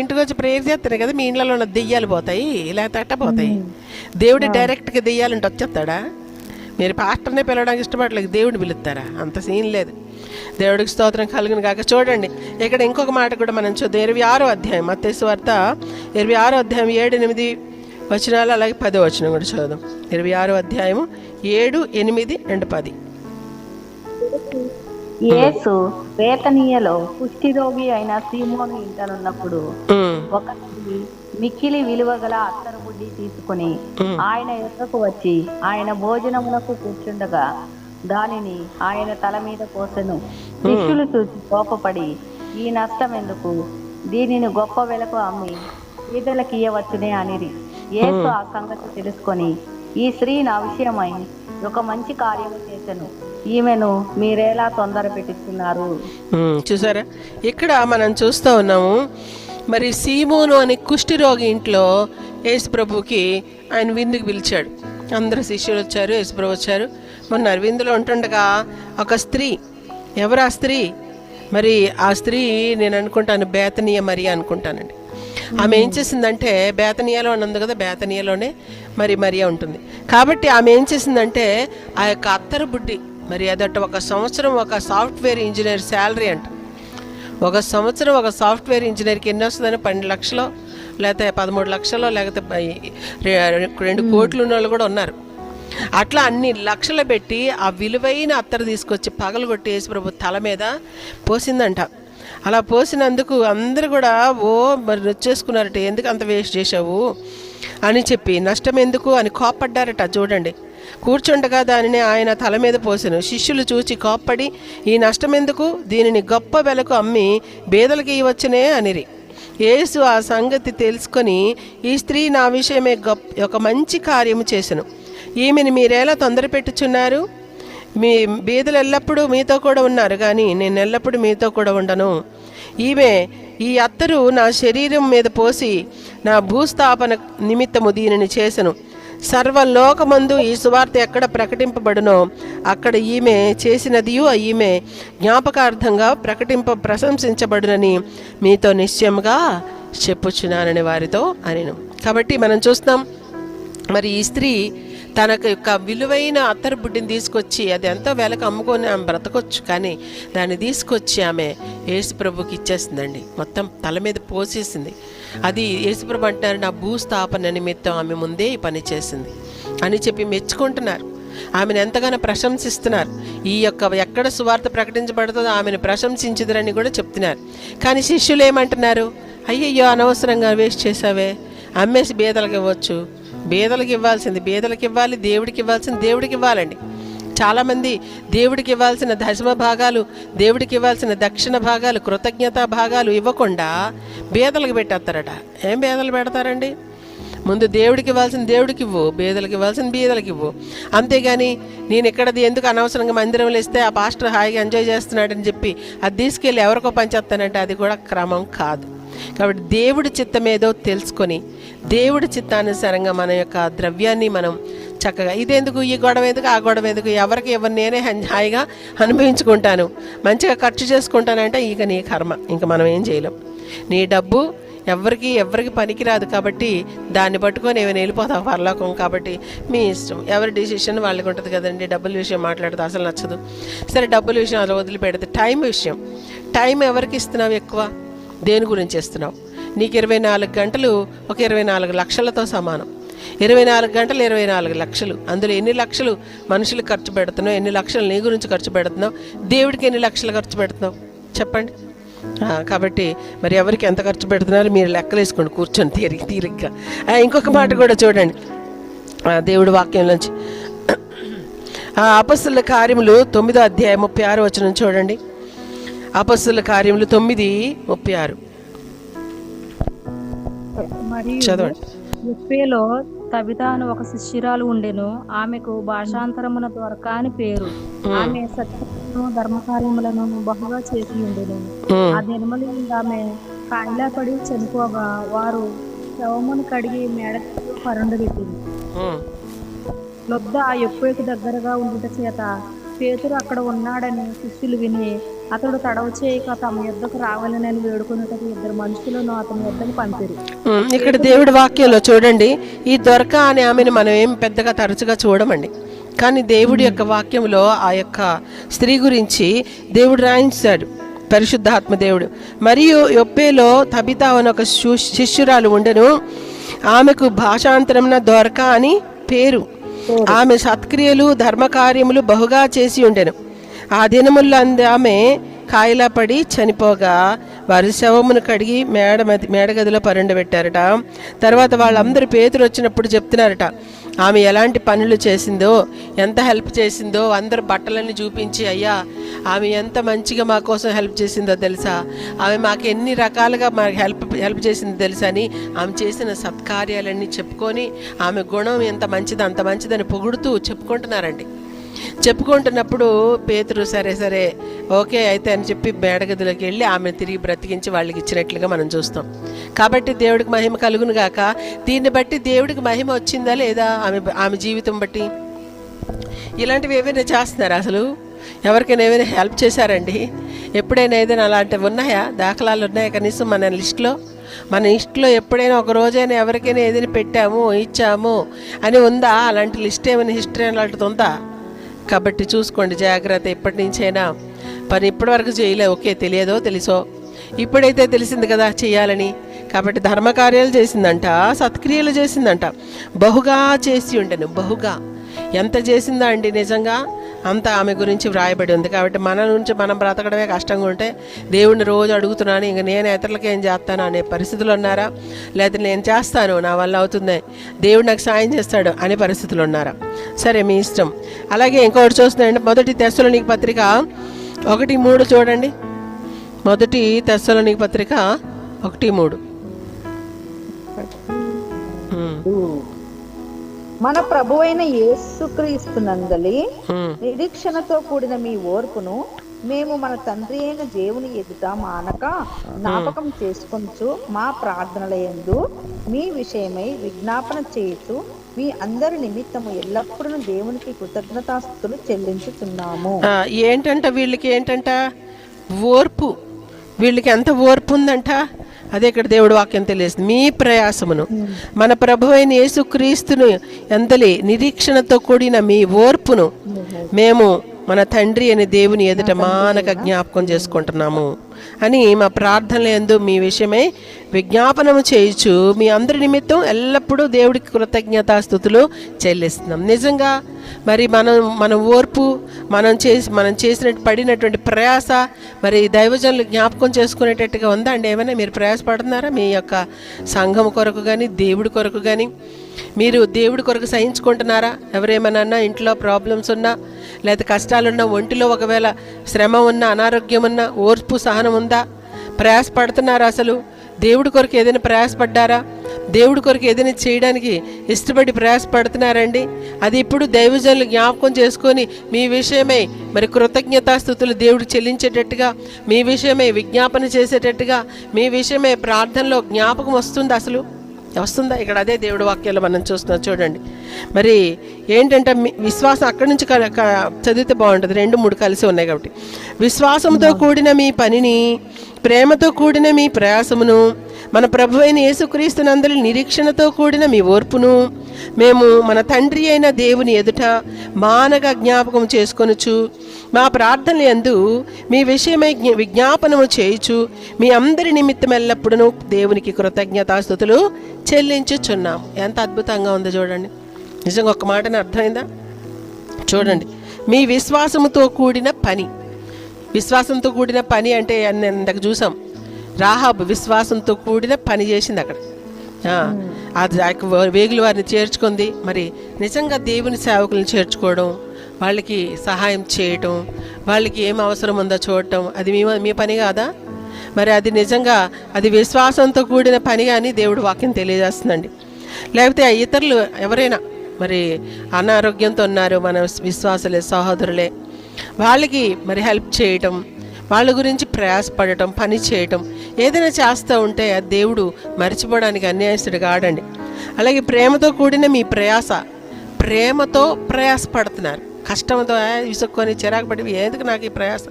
Speaker 2: ఇంటికి వచ్చి ప్రేయర్ చేస్తారు కదా, మీ ఇంట్లో ఉన్న దెయ్యాలు పోతాయి, ఇలా తట్టపోతాయి. దేవుడు డైరెక్ట్గా దెయ్యాలంటే వచ్చేస్తాడా? మీరు పాస్టర్నే పిలవడానికి ఇష్టపడలేదు, దేవుడిని పిలుస్తారా? అంత సీన్ లేదు. దేవుడికి స్తోత్రం కలుగును కాక. చూడండి ఇక్కడ ఇంకొక మాట కూడా మనం చూద్దాం. 26వ అధ్యాయం మత్తయి సువార్త 26వ అధ్యాయం 7-8 వచనాలు, అలాగే 10వ వచనం కూడా చదువుదాం. 26వ అధ్యాయము 7, 8 and 10.
Speaker 5: యేసు బేతనీయలో కుష్ఠిరోగి అయిన సీమోను ఇంటనున్నప్పుడు ఒక స్త్రీ మిక్కిలి విలువగల అత్తరు బుడ్డి తీసుకుని ఆయన ఎద్దకు వచ్చి ఆయన భోజనమునకు కూర్చుండగా దానిని ఆయన తల మీద పోసెను. శిష్యులు చూసి కోపపడి, ఈ నష్టం ఎందుకు? దీనిని గొప్ప వెలకు అమ్మి పేదలకు ఇయ్యవచ్చునే అనిరి. యేసు ఆ సంగతి తెలుసుకొని, ఈ స్త్రీ నా విషయమై ఒక మంచి కార్యము చేసెను, ఈమెను మీరేలా తొందర పెట్టిస్తున్నారు?
Speaker 2: చూసారా, ఇక్కడ మనం చూస్తూ ఉన్నాము. మరి సీమోను అనే కుష్ఠిరోగి ఇంట్లో యేసు ప్రభుకి ఆయన విందుకు పిలిచాడు. అందరూ శిష్యులు వచ్చారు, యేసు ప్రభు వచ్చారు. మొన్న విందులో ఉంటుండగా ఒక స్త్రీ, ఎవరు ఆ స్త్రీ? మరి ఆ స్త్రీ నేను అనుకుంటాను బేతనీయ మరియా అనుకుంటానండి. ఆమె ఏం చేసిందంటే, బేతనీయలో ఉన్నది కదా, బేతనీయలోనే మరి మరియా ఉంటుంది కాబట్టి ఆమె ఏం చేసిందంటే ఆ యొక్క అత్తరు బుడ్డి, మరి అదట ఒక సంవత్సరం ఒక సాఫ్ట్వేర్ ఇంజనీర్ శాలరీ అంట. ఒక సంవత్సరం ఒక సాఫ్ట్వేర్ ఇంజనీర్కి ఎన్ని వస్తుందని 12 లక్షలు, లేకపోతే 13 లక్షలు, లేకపోతే 2 కోట్లు ఉన్న వాళ్ళు కూడా ఉన్నారు. అట్లా అన్ని లక్షలు పెట్టి ఆ విలువైన అత్తరు తీసుకొచ్చి పగలగొట్టి యేసు ప్రభు తల మీద పోసిందంట. అలా పోసినందుకు అందరూ కూడా మరి వచ్చేసుకున్నారట, ఎందుకు అంత వేస్ట్ చేసావు అని చెప్పి, నష్టం ఎందుకు అని కోప్పడ్డారట. చూడండి, కూర్చుండగా దానిని ఆయన తల మీద పోసెను. శిష్యులు చూచి కోప్పడి, ఈ నష్టం ఎందుకు? దీనిని గొప్ప వెలకు అమ్మి బేదలకి ఇవ్వచ్చునే అనిరి. యేసు ఆ సంగతి తెలుసుకొని, ఈ స్త్రీ నా విషయమే ఒక మంచి కార్యము చేసెను, ఈమెను మీరేలా తొందర పెట్టుచున్నారు? మీ బీదలు ఎల్లప్పుడూ మీతో కూడా ఉన్నారు, కానీ నేను ఎల్లప్పుడూ మీతో కూడా ఉండను. ఈమె ఈ అత్తరు నా శరీరం మీద పోసి నా భూస్థాపన నిమిత్తము దీనిని చేసెను. సర్వలోకమందు ఈ సువార్త ఎక్కడ ప్రకటింపబడునో అక్కడ ఈమె చేసినదియు ఈమె జ్ఞాపకార్థంగా ప్రశంసించబడునని మీతో నిశ్చయముగా చెప్పుచున్నానని వారితో అనిను. కాబట్టి మనం చూస్తాం, మరి ఈ స్త్రీ తన యొక్క విలువైన అత్తరు బుడ్డిని తీసుకొచ్చి, అది ఎంతో వెలకు అమ్ముకొని ఆమె బ్రతకొచ్చు, కానీ దాన్ని తీసుకొచ్చి ఆమె యేసుప్రభుకి ఇచ్చేసిందండి. మొత్తం తల మీద పోసేసింది. అది యేసుప్రభు అంటున్నారు, నా భూస్థాపన నిమిత్తం ఆమె ముందే ఈ పని చేసింది అని చెప్పి మెచ్చుకుంటున్నారు. ఆమెను ఎంతగానో ప్రశంసిస్తున్నారు. ఈ యొక్క ఎక్కడ సువార్త ప్రకటించబడుతుందో ఆమెను ప్రశంసించుదురని కూడా చెప్తున్నారు. కానీ శిష్యులు ఏమంటున్నారు? అయ్యయ్యో అనవసరంగా వేస్ట్ చేసావే, అమ్మేసి బేదలకు ఇవ్వచ్చు. బేదలకు ఇవ్వాల్సింది బేదలకు ఇవ్వాలి, దేవుడికి ఇవ్వాల్సింది దేవుడికి ఇవ్వాలండి. చాలామంది దేవుడికి ఇవ్వాల్సిన దశమ భాగాలు, దేవుడికి ఇవ్వాల్సిన దక్షిణ భాగాలు, కృతజ్ఞతా భాగాలు ఇవ్వకుండా బేదలకు పెట్టేస్తారట. ఏం బేదలు పెడతారండి? ముందు దేవుడికి ఇవ్వాల్సిన దేవుడికి ఇవ్వు, బేదలకు ఇవ్వాల్సిన బీదలకు ఇవ్వు. అంతేగాని నేను ఇక్కడది ఎందుకు అనవసరంగా మందిరంలో ఇస్తే ఆ పాస్టర్ హాయిగా ఎంజాయ్ చేస్తున్నాడని చెప్పి అది తీసుకెళ్ళి ఎవరికో పంచేస్తానంటే అది కూడా క్రమం కాదు. కాబట్టి దేవుడి చిత్తం ఏదో తెలుసుకొని దేవుడి చిత్తానుసారంగా మన యొక్క ద్రవ్యాన్ని మనం చక్కగా, ఇదెందుకు, ఈ గొడవ ఎందుకు, ఆ గొడవ ఎందుకు, ఎవరికి ఎవరు నేనే హాయిగా అనుభవించుకుంటాను, మంచిగా ఖర్చు చేసుకుంటానంటే ఇక నీ కర్మ, ఇంక మనం ఏం చేయలేం. నీ డబ్బు ఎవరికి పనికిరాదు కాబట్టి దాన్ని పట్టుకొని ఏమైనా వెళ్ళిపోతావు పరలోకం. కాబట్టి మీ ఇష్టం, ఎవరి డిసిషన్ వాళ్ళకి ఉంటుంది కదండి. డబ్బుల విషయం మాట్లాడితే అసలు నచ్చదు. సరే, డబ్బుల విషయం అలా వదిలిపెడితే టైం విషయం, టైం ఎవరికి ఇస్తున్నావు ఎక్కువ? దేని గురించి ఇస్తున్నావు? నీకు 24 గంటలు ఒక 24 లక్షలతో సమానం. 24 గంటలు 24 లక్షలు. అందులో ఎన్ని లక్షలు మనుషులు ఖర్చు పెడుతున్నావు, ఎన్ని లక్షలు నీ గురించి ఖర్చు పెడుతున్నావు, దేవుడికి ఎన్ని లక్షలు ఖర్చు పెడుతున్నావు చెప్పండి. కాబట్టి మరి ఎవరికి ఎంత ఖర్చు పెడుతున్నారో మీరు లెక్కలు వేసుకోండి కూర్చొని తీరిగ్గా. ఇంకొక మాట కూడా చూడండి దేవుడి వాక్యంలోంచి. అపొస్తలుల కార్యములు 9వ అధ్యాయం 36 వచనం చూడండి. అపొస్తలుల కార్యములు 9:36
Speaker 3: మరియు
Speaker 2: చదవండి.
Speaker 3: యొప్పేలో తబిత అని ఒక శిష్యురాలు ఉండెను. ఆమెకు భాషాంతరమున దొరక అని పేరు. ఆమె సత్యములను ధర్మకార్యములను బహుగా చేసి ఉండెను. ఆ దినములు ఆమె కాయిలా పడి చనిపోగా వారు శవమును కడిగి మేడకు పరుండబెట్టింది. లొద్ద ఆ యొప్పేకు దగ్గరగా ఉండుట చేత పేతురు అక్కడ ఉన్నాడని శిష్యులు విని అతడు తడవ చేయక తమ యొద్దకు రావాలని వేడుకున్నట్టు 2 మనుషులను అతని యొద్దకు పంపిరు.
Speaker 2: ఇక్కడ దేవుడి వాక్యంలో చూడండి, ఈ దొరక అనే ఆమెను మనం ఏం పెద్దగా తరచుగా చూడమండి. కానీ దేవుడి యొక్క వాక్యంలో ఆ యొక్క స్త్రీ గురించి దేవుడు రాయించాడు, పరిశుద్ధాత్మ దేవుడు. మరియు యొప్పేలో తబిత అని ఒక శిష్యురాలు ఉండెను. ఆమెకు భాషాంతరమున దొరక అని పేరు. ఆమె సత్క్రియలు ధర్మకార్యములు బహుగా చేసి ఉండెను. ఆ దినముల్లో ఆమె కాయిలా పడి చనిపోగా వారి శవమును కడిగి మేడగదిలో పరుండబెట్టారట. తర్వాత వాళ్ళందరూ పేతురు వచ్చినప్పుడు చెప్తున్నారట ఆమె ఎలాంటి పనులు చేసిందో, ఎంత హెల్ప్ చేసిందో. అందరు బట్టలన్నీ చూపించి, అయ్యా ఆమె ఎంత మంచిగా మా కోసం హెల్ప్ చేసిందో తెలుసా, ఆమె మాకు ఎన్ని రకాలుగా మాకు హెల్ప్ చేసిందో తెలుసా అని ఆమె చేసిన సత్కార్యాలన్నీ చెప్పుకొని ఆమె గుణం ఎంత మంచిది అంత మంచిదని పొగుడుతూ చెప్పుకుంటున్నారండి. చెప్పుకుంటున్నప్పుడు పేతురు సరే ఓకే అయితే అని చెప్పి మేడగదిలోకి వెళ్ళి ఆమెను తిరిగి బ్రతికించి వాళ్ళకి ఇచ్చినట్లుగా మనం చూస్తాం. కాబట్టి దేవుడికి మహిమ కలుగును గాక. దీన్ని బట్టి దేవుడికి మహిమ వచ్చిందా లేదా ఆమె జీవితం బట్టి? ఇలాంటివి ఏమైనా చేస్తున్నారా? అసలు ఎవరికైనా ఏమైనా హెల్ప్ చేశారండి? ఎప్పుడైనా ఏదైనా అలాంటివి ఉన్నాయా? దాఖలాలు ఉన్నాయా కనీసం మన లిస్టులో ఎప్పుడైనా ఒక రోజైనా ఎవరికైనా ఏదైనా పెట్టాము ఇచ్చాము అని ఉందా? అలాంటి లిస్ట్ ఏమైనా హిస్టరీ అలాంటిది ఉందా? కాబట్టి చూసుకోండి జాగ్రత్త. ఇప్పటి నుంచైనా పని ఇప్పటివరకు చేయలే, ఓకే తెలియదో తెలుసో, ఇప్పుడైతే తెలిసింది కదా చేయాలని. కాబట్టి ధర్మకార్యాలు చేసిందంట, సత్క్రియలు చేసిందంట, బహుగా చేసి ఉండెను. బహుగా ఎంత చేసిందా అండి? నిజంగా అంత ఆమె గురించి వ్రాయబడి ఉంది. కాబట్టి మన నుంచి మనం బ్రతకడమే కష్టంగా ఉంటే దేవుడిని రోజు అడుగుతున్నాను, ఇంక నేను ఇతరులకి ఏం చేస్తాను అనే పరిస్థితులు ఉన్నారా? లేకపోతే నేను చేస్తాను నా వల్ల అవుతుంది, దేవుడు నాకు సాయం చేస్తాడు అనే పరిస్థితులు ఉన్నారా? సరే మీ ఇష్టం. అలాగే ఇంకొకటి చూస్తున్నాయండి, 1 తెస్సలోనిక పత్రిక 1:3 చూడండి. 1 తెస్సలోనిక పత్రిక 1:3
Speaker 4: మన ప్రభువైన యేసుక్రీస్తునందలి నిరీక్షణతో కూడిన మీ ఓర్పును మేము మన తండ్రి అయిన దేవుని ఎదుట మానక జ్ఞాపకం చేసుకొనుచు మా ప్రార్థనల యందు మీ విషయమై విజ్ఞాపన చేయుచు మీ అందరి నిమిత్తము ఎల్లప్పుడూ దేవునికి కృతజ్ఞతాస్తుతులు చెల్లించుతున్నాము.
Speaker 2: ఏంటంట వీళ్ళకి? ఏంటంట? ఓర్పు. వీళ్ళకి ఎంత ఓర్పు ఉందంట? అదే ఇక్కడ దేవుడి వాక్యం తెలియజేస్తుంది. మీ ప్రయాసమును మన ప్రభువైన యేసుక్రీస్తును ఎందలి నిరీక్షణతో కూడిన మీ ఓర్పును మేము మన తండ్రి అనే దేవుని ఎదుట మానక జ్ఞాపకం చేసుకుంటున్నాము అని మా ప్రార్థనల యందు మీ విషయమై విజ్ఞాపనము చేయుచు మీ అందరి నిమిత్తం ఎల్లప్పుడూ దేవుడికి కృతజ్ఞతాస్తుతులు చెల్లిస్తున్నాం. నిజంగా మరి మన ఓర్పు, మనం చేసినట్టు పడినటువంటి ప్రయాస మరి దైవజనులు జ్ఞాపకం చేసుకునేటట్టుగా ఉందా అండి? ఏమైనా మీరు ప్రయాసపడుతున్నారా? మీ యొక్క సంఘం కొరకు కానీ దేవుడి కొరకు కానీ మీరు దేవుడి కొరకు సహించుకుంటున్నారా? ఎవరేమన్నా ఇంట్లో ప్రాబ్లమ్స్ ఉన్నా, లేదా కష్టాలున్నా, ఒంటిలో ఒకవేళ శ్రమ ఉన్నా, అనారోగ్యం ఉన్నా, ఓర్పు సహనం ఉందా? ప్రయాసపడుతున్నారా? అసలు దేవుడి కొరకు ఏదైనా ప్రయాసపడ్డారా? దేవుడి కొరకు ఏదైనా చేయడానికి ఇష్టపడి ప్రయాసపడుతున్నారండి? అది ఇప్పుడు దైవజనులు జ్ఞాపకం చేసుకొని మీ విషయమై మరి కృతజ్ఞతాస్తుతులు దేవుడు చెల్లించేటట్టుగా, మీ విషయమై విజ్ఞాపన చేసేటట్టుగా, మీ విషయమై ప్రార్థనలో జ్ఞాపకం వస్తుందా? అసలు వస్తుందా? ఇక్కడ అదే దేవుడి వాక్యాలు మనం చూస్తున్నాం చూడండి. మరి ఏంటంటే విశ్వాసం అక్కడి నుంచి చదివితే బాగుంటుంది, 2-3 కలిసి ఉన్నాయి కాబట్టి. విశ్వాసంతో కూడిన మీ పనిని, ప్రేమతో కూడిన మీ ప్రయాసమును, మన ప్రభువైన యేసుక్రీస్తునందలి నిరీక్షణతో కూడిన మీ ఓర్పును మేము మన తండ్రి అయిన దేవుని ఎదుట మానగా జ్ఞాపకం చేసుకొనుచు మా ప్రార్థనలు యందు మీ విషయమై విజ్ఞాపనము చేయుచు మీ అందరి నిమిత్తం ఎల్లప్పుడూ దేవునికి కృతజ్ఞతాస్తుతులు చెల్లించుచున్నాము. ఎంత అద్భుతంగా ఉందో చూడండి. నిజంగా ఒక్క మాటని అర్థమైందా? చూడండి, మీ విశ్వాసముతో కూడిన పని. విశ్వాసంతో కూడిన పని అంటే ఇందాక చూసాం, రాహాబు విశ్వాసంతో కూడిన పని చేసింది అక్కడ. అది వేగుల వారిని చేర్చుకుంది. మరి నిజంగా దేవుని సేవకులను చేర్చుకోవడం, వాళ్ళకి సహాయం చేయటం, వాళ్ళకి ఏం అవసరం ఉందో చూడటం, అది మీ పని కాదా? మరి అది నిజంగా అది విశ్వాసంతో కూడిన పని అని దేవుడు వాక్యం తెలియజేస్తుందండి. లేకపోతే ఇతరులు ఎవరైనా మరి అనారోగ్యంతో ఉన్నారు, మన విశ్వాసులే సహోదరులే, వాళ్ళకి మరి హెల్ప్ చేయటం, వాళ్ళ గురించి ప్రయాసపడటం, పని చేయటం, ఏదైనా చేస్తూ ఉంటే ఆ దేవుడు మర్చిపోవడానికి అన్యాయస్తుడు కాడండి. అలాగే ప్రేమతో కూడిన మీ ప్రయాస, ప్రేమతో ప్రయాసపడుతున్నారు. కష్టంతో విసుక్కొని చిరాకు పడి ఎందుకు నాకు ఈ ప్రయాస,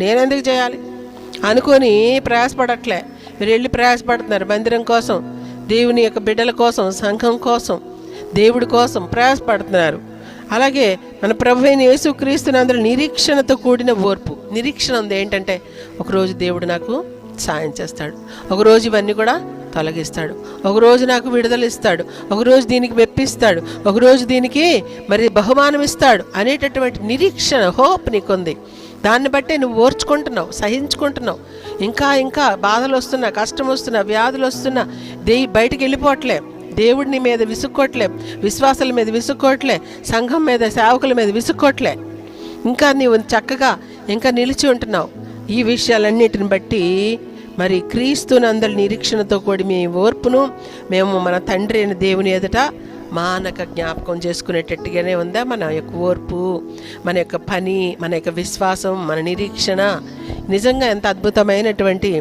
Speaker 2: నేనెందుకు చేయాలి అనుకొని ప్రయాసపడట్లే. మీరు వెళ్ళి ప్రయాసపడుతున్నారు మందిరం కోసం, దేవుని యొక్క బిడ్డల కోసం, సంఘం కోసం, దేవుడి కోసం ప్రయాసపడుతున్నారు. అలాగే మన ప్రభు అయిన యేసుక్రీస్తునందు నిరీక్షణతో కూడిన ఓర్పు. నిరీక్షణ ఉంది ఏంటంటే ఒకరోజు దేవుడు నాకు సాయం చేస్తాడు, ఒకరోజు ఇవన్నీ కూడా తొలగిస్తాడు, ఒకరోజు నాకు విడుదల ఇస్తాడు, ఒకరోజు దీనికి మెప్పిస్తాడు, ఒకరోజు దీనికి మరి బహుమానం ఇస్తాడు అనేటటువంటి నిరీక్షణ, హోప్ నీకుంది. దాన్ని బట్టే నువ్వు ఓర్చుకుంటున్నావు, సహించుకుంటున్నావు. ఇంకా ఇంకా బాధలు వస్తున్నా, కష్టం వస్తున్నా, వ్యాధులు వస్తున్నా బయటికి వెళ్ళిపోవట్లే. దేవుడిని మీద విసుక్కోట్లే, విశ్వాసాల మీద విసుక్కోట్లే, సంఘం మీద, సేవకుల మీద విసుక్కోట్లే. ఇంకా నీవు చక్కగా ఇంకా నిలిచి ఉంటున్నావు. ఈ విషయాలన్నిటిని బట్టి మరి క్రీస్తునందరి నిరీక్షణతో కూడి మీ ఓర్పును మేము మన తండ్రి అయిన దేవుని ఎదుట మానక జ్ఞాపకం చేసుకునేటట్టుగానే ఉందా మన యొక్క ఓర్పు, మన యొక్క పని, మన యొక్క విశ్వాసం, మన నిరీక్షణ. నిజంగా ఎంత అద్భుతమైనటువంటి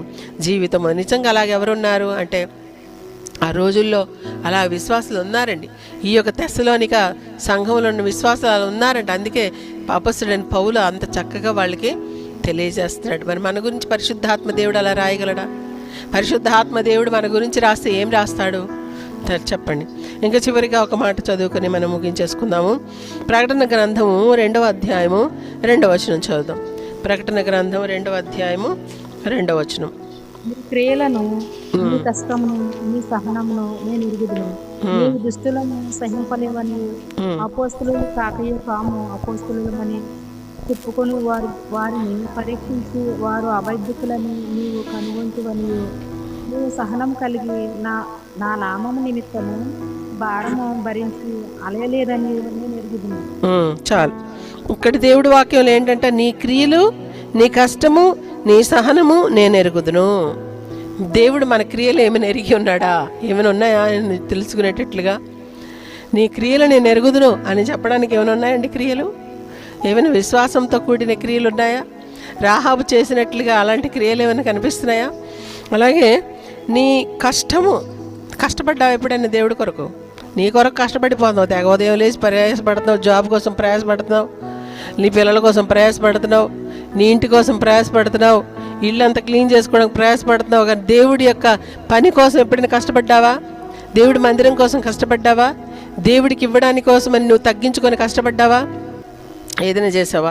Speaker 2: జీవితము. నిజంగా అలాగెవరున్నారు అంటే ఆ రోజుల్లో అలా విశ్వాసులు ఉన్నారండి. ఈ యొక్క తెస్సలోనిక సంఘంలో ఉన్న విశ్వాసాలు ఉన్నారంట. అందుకే అపొస్తలుడైన పౌలు అంత చక్కగా వాళ్ళకి తెలియజేస్తున్నాడు. మరి మన గురించి పరిశుద్ధాత్మ దేవుడు అలా రాయగలడా? పరిశుద్ధాత్మ దేవుడు మన గురించి రాస్తే ఏం రాస్తాడు చెప్పండి. ఇంకా చివరిగా ఒక మాట చదువుకొని మనం ముగించేసుకుందాము. ప్రకటన గ్రంథము 2వ అధ్యాయము 2వ వచనం చదువుదాం. ప్రకటన గ్రంథం 2వ అధ్యాయము 2వ వచనం.
Speaker 3: నీ క్రియలను, నీ కష్టమును, నీ సహనమును నేను ఎరుగుదును. నీవు దుష్టులను సహింపలేవని అపోస్తలులు కాకయే తాము అపోస్తలులమని చెప్పుకొని వారిని పరీక్షించి వారు అబద్ధకులని నీవు కనుగొంటువని, నీవు సహనం కలిగి నా నామము నిమిత్తము భారము భరించి అలయలేదని నేను ఎరుగుదును.
Speaker 2: చాలు. ఇక్కడ దేవుడి వాక్యం ఏంటంటే నీ క్రియలు, నీ కష్టము, నీ సహనము నేను ఎరుగుదును. దేవుడు మన క్రియలు ఏమైనా ఎరిగి ఉన్నాడా? ఏమైనా ఉన్నాయా అని తెలుసుకునేటట్లుగా నీ క్రియలు నేను ఎరుగుదును అని చెప్పడానికి ఏమైనా ఉన్నాయండి క్రియలు? ఏమైనా విశ్వాసంతో కూడిన క్రియలు ఉన్నాయా? రాహాబు చేసినట్లుగా అలాంటి క్రియలు ఏమైనా కనిపిస్తున్నాయా? అలాగే నీ కష్టము, కష్టపడ్డావు ఎప్పుడైనా దేవుడి కొరకు? నీ కొరకు కష్టపడిపోతున్నావు, తెగ ఉదయం లేచి ప్రయాసపడుతున్నావు, జాబ్ కోసం ప్రయాసపడుతున్నావు, నీ పిల్లల కోసం ప్రయాసపడుతున్నావు, నీ ఇంటి కోసం ప్రయాసపడుతున్నావు, ఇల్లు అంతా క్లీన్ చేసుకోవడానికి ప్రయాసపడుతున్నావు. కానీ దేవుడి యొక్క పని కోసం ఎప్పుడైనా కష్టపడ్డావా? దేవుడి మందిరం కోసం కష్టపడ్డావా? దేవుడికి ఇవ్వడానికి కోసం అని నువ్వు తగ్గించుకొని కష్టపడ్డావా? ఏదైనా చేసావా?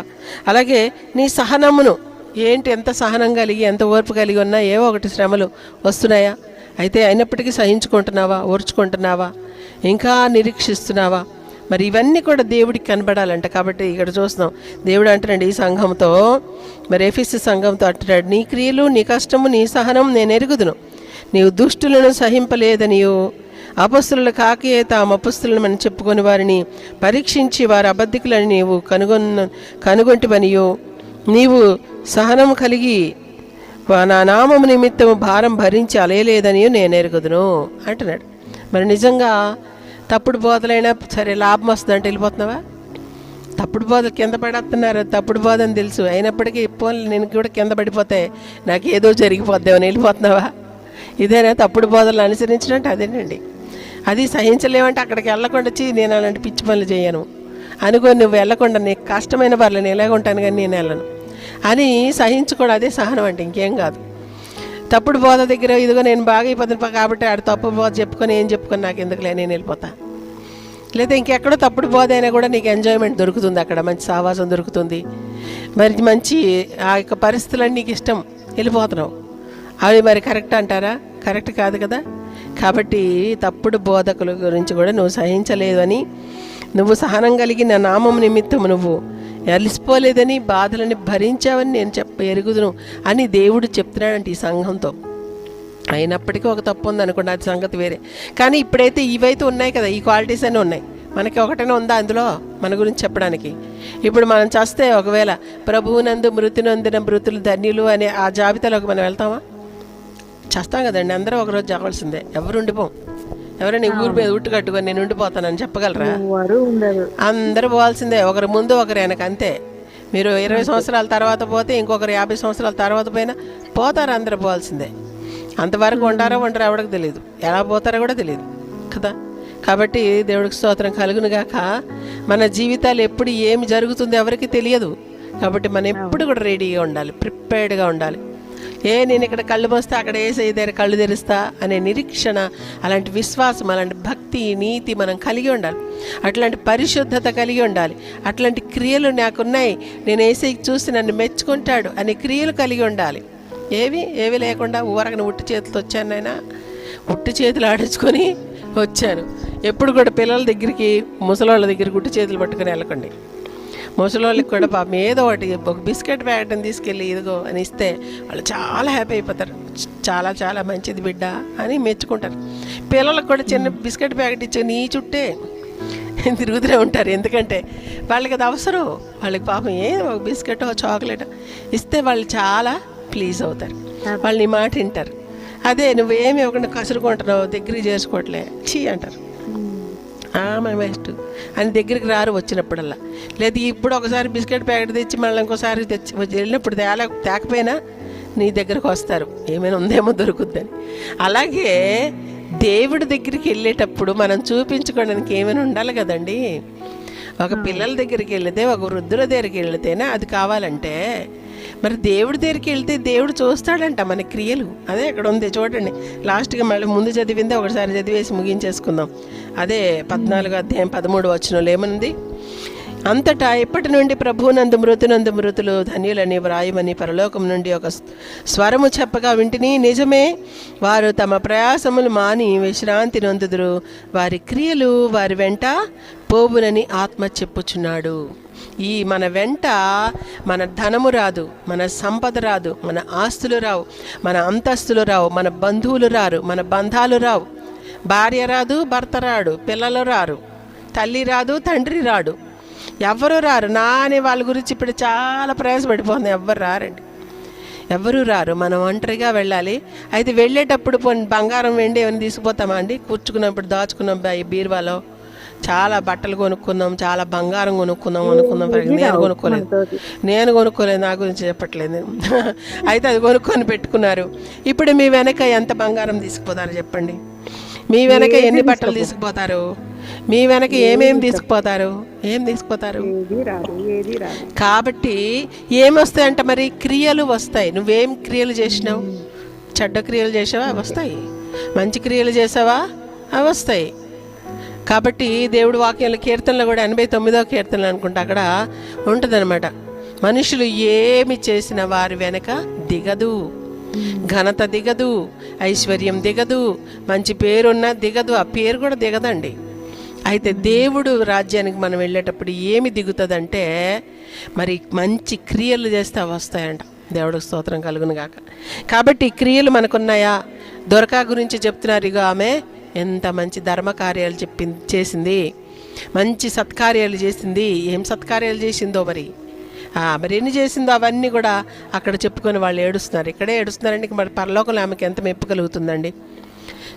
Speaker 2: అలాగే నీ సహనమును ఏంటి, ఎంత సహనం కలిగి, ఎంత ఓర్పు కలిగి ఉన్నా ఏవో ఒకటి శ్రమలు వస్తున్నాయా? అయితే అయినప్పటికీ సహించుకుంటున్నావా, ఓర్చుకుంటున్నావా, ఇంకా నిరీక్షిస్తున్నావా? మరి ఇవన్నీ కూడా దేవుడికి కనబడాలంట. కాబట్టి ఇక్కడ చూస్తున్నాం దేవుడు అంటున్నాడు ఈ సంఘంతో, మరి ఎఫెసు సంఘంతో అంటున్నాడు, నీ క్రియలు, నీ కష్టము, నీ సహనం నేను ఎరుగుదును. నీవు దుష్టులను సహింపలేదనియు అపొస్తలులు కాకే తాము అపొస్తలులను అని చెప్పుకొని వారిని పరీక్షించి వారి అబద్ధికులని నీవు కనుగొంటివనియు, నీవు సహనం కలిగి నా నామము నిమిత్తము భారం భరించి అలయలేదని నేను ఎరుగుదును అంటున్నాడు. మరి నిజంగా తప్పుడు బోధలైనా సరే లాభం వస్తుందంటే వెళ్ళిపోతున్నావా? తప్పుడు బోధలు కింద పడేస్తున్నారు, తప్పుడు బోధ అని తెలుసు, అయినప్పటికీ నేను కూడా కింద పడిపోతే నాకు ఏదో జరిగిపోద్దామని వెళ్ళిపోతున్నావా? ఇదేనా తప్పుడు బోధలు అనుసరించినట్టు? అదేనండి. అది సహించలేమంటే అక్కడికి వెళ్ళకుండా నేను అలాంటి పిచ్చి పనులు చేయను అనుకో, నువ్వు వెళ్ళకుండా నీకు కష్టమైన పనులు నేను ఎలాగుంటాను కానీ నేను వెళ్ళను అని సహించుకోవడం, అదే సహనం అంటే, ఇంకేం కాదు. తప్పుడు బోధ దగ్గర ఇదిగో నేను బాగా అయిపోతాను కాబట్టి ఆడు తప్పు బోధ చెప్పుకొని ఏం చెప్పుకొని నాకు ఎందుకులే నేను వెళ్ళిపోతా లేదా ఇంకెక్కడో తప్పుడు బోధైనా కూడా నీకు ఎంజాయ్మెంట్ దొరుకుతుంది, అక్కడ మంచి సావాసం దొరుకుతుంది, మరి మంచి ఆ యొక్క పరిస్థితులన్నీ నీకు ఇష్టం, వెళ్ళిపోతున్నావు. అవి మరి కరెక్ట్ అంటారా? కరెక్ట్ కాదు కదా. కాబట్టి తప్పుడు బోధకుల గురించి కూడా నువ్వు సహించలేదు అని, నువ్వు సహనం కలిగి నా నామం నిమిత్తం నువ్వు అలిసిపోలేదని, బాధలని భరించావని నేను ఎరుగుదును అని దేవుడు చెప్తున్నాడంటే ఈ సంఘంతో. అయినప్పటికీ ఒక తప్పు ఉంది అనుకోండి, అది సంగతి వేరే. కానీ ఇప్పుడైతే ఇవైతే ఉన్నాయి కదా, ఈ క్వాలిటీస్ అన్నీ ఉన్నాయి. మనకి ఒకటైనా ఉందా అందులో మన గురించి చెప్పడానికి? ఇప్పుడు మనం చేస్తే ఒకవేళ ప్రభువునందు మృతి నొందిన మృతులు ధన్యులు అనే ఆ జాబితాలోకి మనం వెళ్తామా? చేస్తాం కదండి. అందరూ ఒకరోజు చావాల్సిందే, ఎవరు ఉండిపోం. ఎవరైనా ఊరి మీద ఉట్టు కట్టుకొని నేను ఉండిపోతానని చెప్పగలరా? అందరూ పోవాల్సిందే, ఒకరి ముందు ఒకరు వెనక, అంతే. మీరు 20 సంవత్సరాల తర్వాత పోతే ఇంకొకరు 50 సంవత్సరాల తర్వాత పోయినా పోతారు, అందరూ పోవాల్సిందే. అంతవరకు ఉంటారో ఎవరికి తెలియదు, ఎలా పోతారో కూడా తెలియదు కదా. కాబట్టి దేవుడికి స్తోత్రం కలుగును గాక. మన జీవితాలు ఎప్పుడు ఏమి జరుగుతుందో ఎవరికి తెలియదు. కాబట్టి మనం ఎప్పుడు కూడా రెడీగా ఉండాలి, ప్రిపేర్డ్గా ఉండాలి. నేను ఇక్కడ కళ్ళు మోస్తే అక్కడ ఏసయ్య దగ్గర కళ్ళు తెరుస్తా అనే నిరీక్షణ, అలాంటి విశ్వాసం, అలాంటి భక్తి, నీతి మనం కలిగి ఉండాలి. అట్లాంటి పరిశుద్ధత కలిగి ఉండాలి. అట్లాంటి క్రియలు నాకున్నాయి, నేను ఏసయ్యకి చూసి నన్ను మెచ్చుకుంటాడు అనే క్రియలు కలిగి ఉండాలి. ఏవి లేకుండా ఊరకని ఉట్టి చేతులతో వచ్చాను, నాయన ఉట్టి చేతులు ఆడించుకొని వచ్చాను. ఎప్పుడు కూడా పిల్లల దగ్గరికి, ముసలోళ్ళ దగ్గరికి ఉట్టి చేతులు పట్టుకొని వెళ్ళకండి. ముసలోళ్ళకి కూడా పాపం ఏదో ఒకటి ఒక బిస్కెట్ ప్యాకెట్ని తీసుకెళ్ళి ఇదిగో అని ఇస్తే వాళ్ళు చాలా హ్యాపీ అయిపోతారు. చాలా చాలా మంచిది బిడ్డ అని మెచ్చుకుంటారు. పిల్లలకు కూడా చిన్న బిస్కెట్ ప్యాకెట్ ఇచ్చి నీ చుట్టే తిరుగుతూనే ఉంటారు. ఎందుకంటే వాళ్ళకి అది అవసరం. వాళ్ళకి పాపం ఏదో ఒక బిస్కెట్ చాక్లెట్ ఇస్తే వాళ్ళు చాలా ప్లీజ్ అవుతారు, వాళ్ళు నీ మాట వింటారు. అదే నువ్వేమి ఒకటి కసురుకుంటున్నావు, దగ్గరికి చేసుకోవట్లే, చీ అంటారు, ఆమె వేస్ట్ అని దగ్గరికి రారు వచ్చినప్పుడల్లా. లేదు ఇప్పుడు ఒకసారి బిస్కెట్ ప్యాకెట్ తెచ్చి మళ్ళీ ఇంకోసారి తెచ్చి వెళ్ళినప్పుడు తేకపోయినా నీ దగ్గరకు వస్తారు, ఏమైనా ఉందేమో దొరుకుద్దని. అలాగే దేవుడి దగ్గరికి వెళ్ళేటప్పుడు మనం చూపించుకోవడానికి ఏమైనా ఉండాలి కదండి. ఒక పిల్లల దగ్గరికి వెళితే, ఒక వృద్ధుల దగ్గరికి వెళితేనే అది కావాలంటే, మరి దేవుడి దగ్గరికి వెళ్తే దేవుడు చూస్తాడంట మన క్రియలు. అదే అక్కడ ఉంది చూడండి. లాస్ట్గా మళ్ళీ ముందు చదివిందే ఒకసారి చదివేసి ముగించేసుకుందాం. అదే 14వ అధ్యాయం 13వ వచనంలో ఏముంది? అంతటా ఇప్పటి నుండి ప్రభువునందు మృతులు ధన్యులని వ్రాయమని పరలోకం నుండి ఒక స్వరము చెప్పగా వింటిని. నిజమే, వారు తమ ప్రయాసములు మాని విశ్రాంతి నొందుదురు, వారి క్రియలు వారి వెంట పోవునని ఆత్మ చెప్పుచున్నాడు. ఈ మన వెంట మన ధనము రాదు, మన సంపద రాదు, మన ఆస్తులు రావు, మన అంతస్తులు రావు, మన బంధువులు రారు, మన బంధాలు రావు, భార్య రాదు, భర్త రాడు, పిల్లలు రారు, తల్లి రాదు, తండ్రి రాడు, ఎవ్వరూ రారు. నా అనే వాళ్ళ గురించి ఇప్పుడు చాలా ప్రయాసపడిపోతుంది, ఎవ్వరు రారండి, ఎవరూ రారు. మనం ఒంటరిగా వెళ్ళాలి. అయితే వెళ్ళేటప్పుడు బంగారం వెండి ఏమైనా తీసుకుపోతామా అండి? కూర్చుకున్నప్పుడు దాచుకున్నాం బీరువాలో, చాలా బట్టలు కొనుక్కున్నాం, చాలా బంగారం కొనుక్కున్నాం. నేను కొనుక్కోలేదు, నా గురించి చెప్పట్లేదు. అయితే అది కొనుక్కొని పెట్టుకున్నారు. ఇప్పుడు మీ వెనక ఎంత బంగారం తీసుకుపోతారు చెప్పండి? మీ వెనక ఎన్ని బట్టలు తీసుకుపోతారు? మీ వెనక ఏమేమి తీసుకుపోతారు? ఏం తీసుకుపోతారు? కాబట్టి ఏమొస్తాయంట మరి? క్రియలు వస్తాయి. నువ్వేం క్రియలు చేసినావు? చెడ్డ క్రియలు చేసావా? అవి వస్తాయి. మంచి క్రియలు చేసావా? అవి వస్తాయి. కాబట్టి దేవుడు వాక్యంలో కీర్తనలో కూడా 89వ కీర్తనలు అనుకుంటా అక్కడ ఉంటుందన్నమాట. మనుషులు ఏమి చేసిన వారి వెనక దిగదు, ఘనత దిగదు, ఐశ్వర్యం దిగదు, మంచి పేరున్నా దిగదు, ఆ పేరు కూడా దిగదండి. అయితే దేవుడు రాజ్యానికి మనం వెళ్ళేటప్పుడు ఏమి దిగుతుందంటే మరి మంచి క్రియలు చేస్తే వస్తాయంట. దేవుడికి స్తోత్రం కలుగును గాక. కాబట్టి క్రియలు మనకున్నాయా? దొరకా గురించి చెప్తున్నారు. ఇక ఆమె ఎంత మంచి ధర్మకార్యాలు చేసింది, మంచి సత్కార్యాలు చేసింది. ఏం సత్కార్యాలు చేసిందో మరి ఎన్ని చేసిందో అవన్నీ కూడా అక్కడ చెప్పుకొని వాళ్ళు ఏడుస్తున్నారు. ఇక్కడే ఏడుస్తున్నారండి. మరి పరలోకంలో ఆమెకి ఎంత మెప్పు కలుగుతుందండి.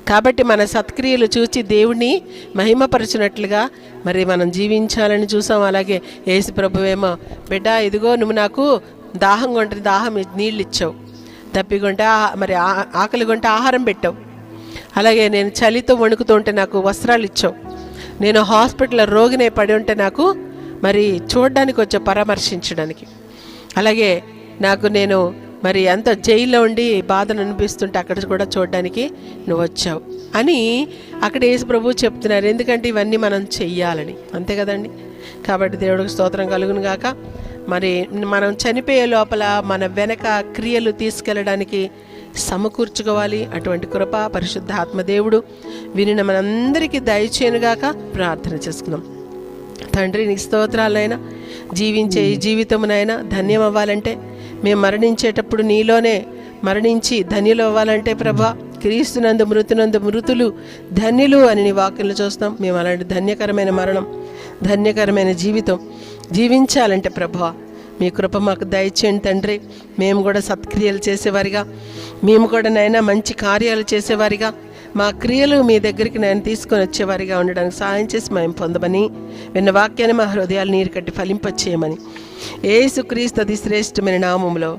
Speaker 2: కాబట్టి మన సత్క్రియలు చూసి దేవుడిని మహిమపరచినట్లుగా మరి మనం జీవించాలని చూసాం. అలాగే యేసు ప్రభువేమో, బిడ్డ ఇదిగో నువ్వు నాకు దాహం కొంటే దాహం నీళ్ళు ఇచ్చావు, దప్పికొంటే మరి ఆకలి కొంటే ఆహారం పెట్టావు, అలాగే నేను చలితో వణుకుతూ ఉంటే నాకు వస్త్రాలు ఇచ్చావు, నేను హాస్పిటల్లో రోగినే పడి ఉంటే నాకు మరి చూడడానికి వచ్చావు, పరామర్శించడానికి, అలాగే నేను మరి ఎంత జైల్లో ఉండి బాధను అనిపిస్తుంటే అక్కడ కూడా చూడడానికి నువ్వు వచ్చావు అని అక్కడ యేసు ప్రభు చెప్తున్నారు. ఎందుకంటే ఇవన్నీ మనం చెయ్యాలని, అంతే కదండి. కాబట్టి దేవుడికి స్తోత్రం కలుగును గాక. మరి మనం చనిపోయే లోపల మన వెనక క్రియలు తీసుకెళ్ళడానికి సమకూర్చుకోవాలి. అటువంటి కృప పరిశుద్ధ ఆత్మదేవుడు వినిన మనందరికీ దయచేయనుగాక. ప్రార్థన చేసుకుందాం. తండ్రి, నీ స్తోత్రాలైనా జీవించే ఈ జీవితమునైనా ధన్యం అవ్వాలంటే, మేము మరణించేటప్పుడు నీలోనే మరణించి ధన్యులు అవ్వాలంటే ప్రభా, క్రీస్తునందు మృతులు ధన్యులు అని నీ వాక్యంలో చూస్తాం. మేము అలాంటి ధన్యకరమైన మరణం, ధన్యకరమైన జీవితం జీవించాలంటే ప్రభా మీ కృప మాకు దయచేయండి తండ్రి. మేము కూడా సత్క్రియలు చేసేవారిగా, మేము కూడా నైనా మంచి కార్యాలు చేసేవారిగా, మా క్రియలు మీ దగ్గరికి నేను తీసుకొని వచ్చేవారిగా ఉండడానికి సహాయం చేసి మేము పొందమని, విన్న వాక్యాన్ని మా హృదయాలు నీరు కట్టి ఫలింపచేయమని యేసుక్రీస్తు అతి శ్రేష్టమైన నామములో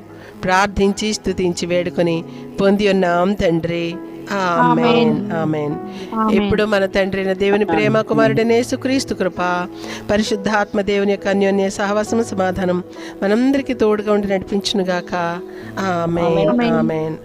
Speaker 2: ప్రార్థించి స్తుతించి వేడుకొని పొంది ఉన్నాం తండ్రి. ఆమేన్, ఆమేన్. ఇప్పుడు మన తండ్రి అయిన దేవుని ప్రేమ, కుమారుడైన యేసుక్రీస్తు కృప, పరిశుద్ధాత్మ దేవుని యొక్క అన్యోన్య సహవాసం, సమాధానం మనందరికీ తోడుగా ఉండి నడిపించునుగాక. ఆమేన్, ఆమేన్, ఆమేన్.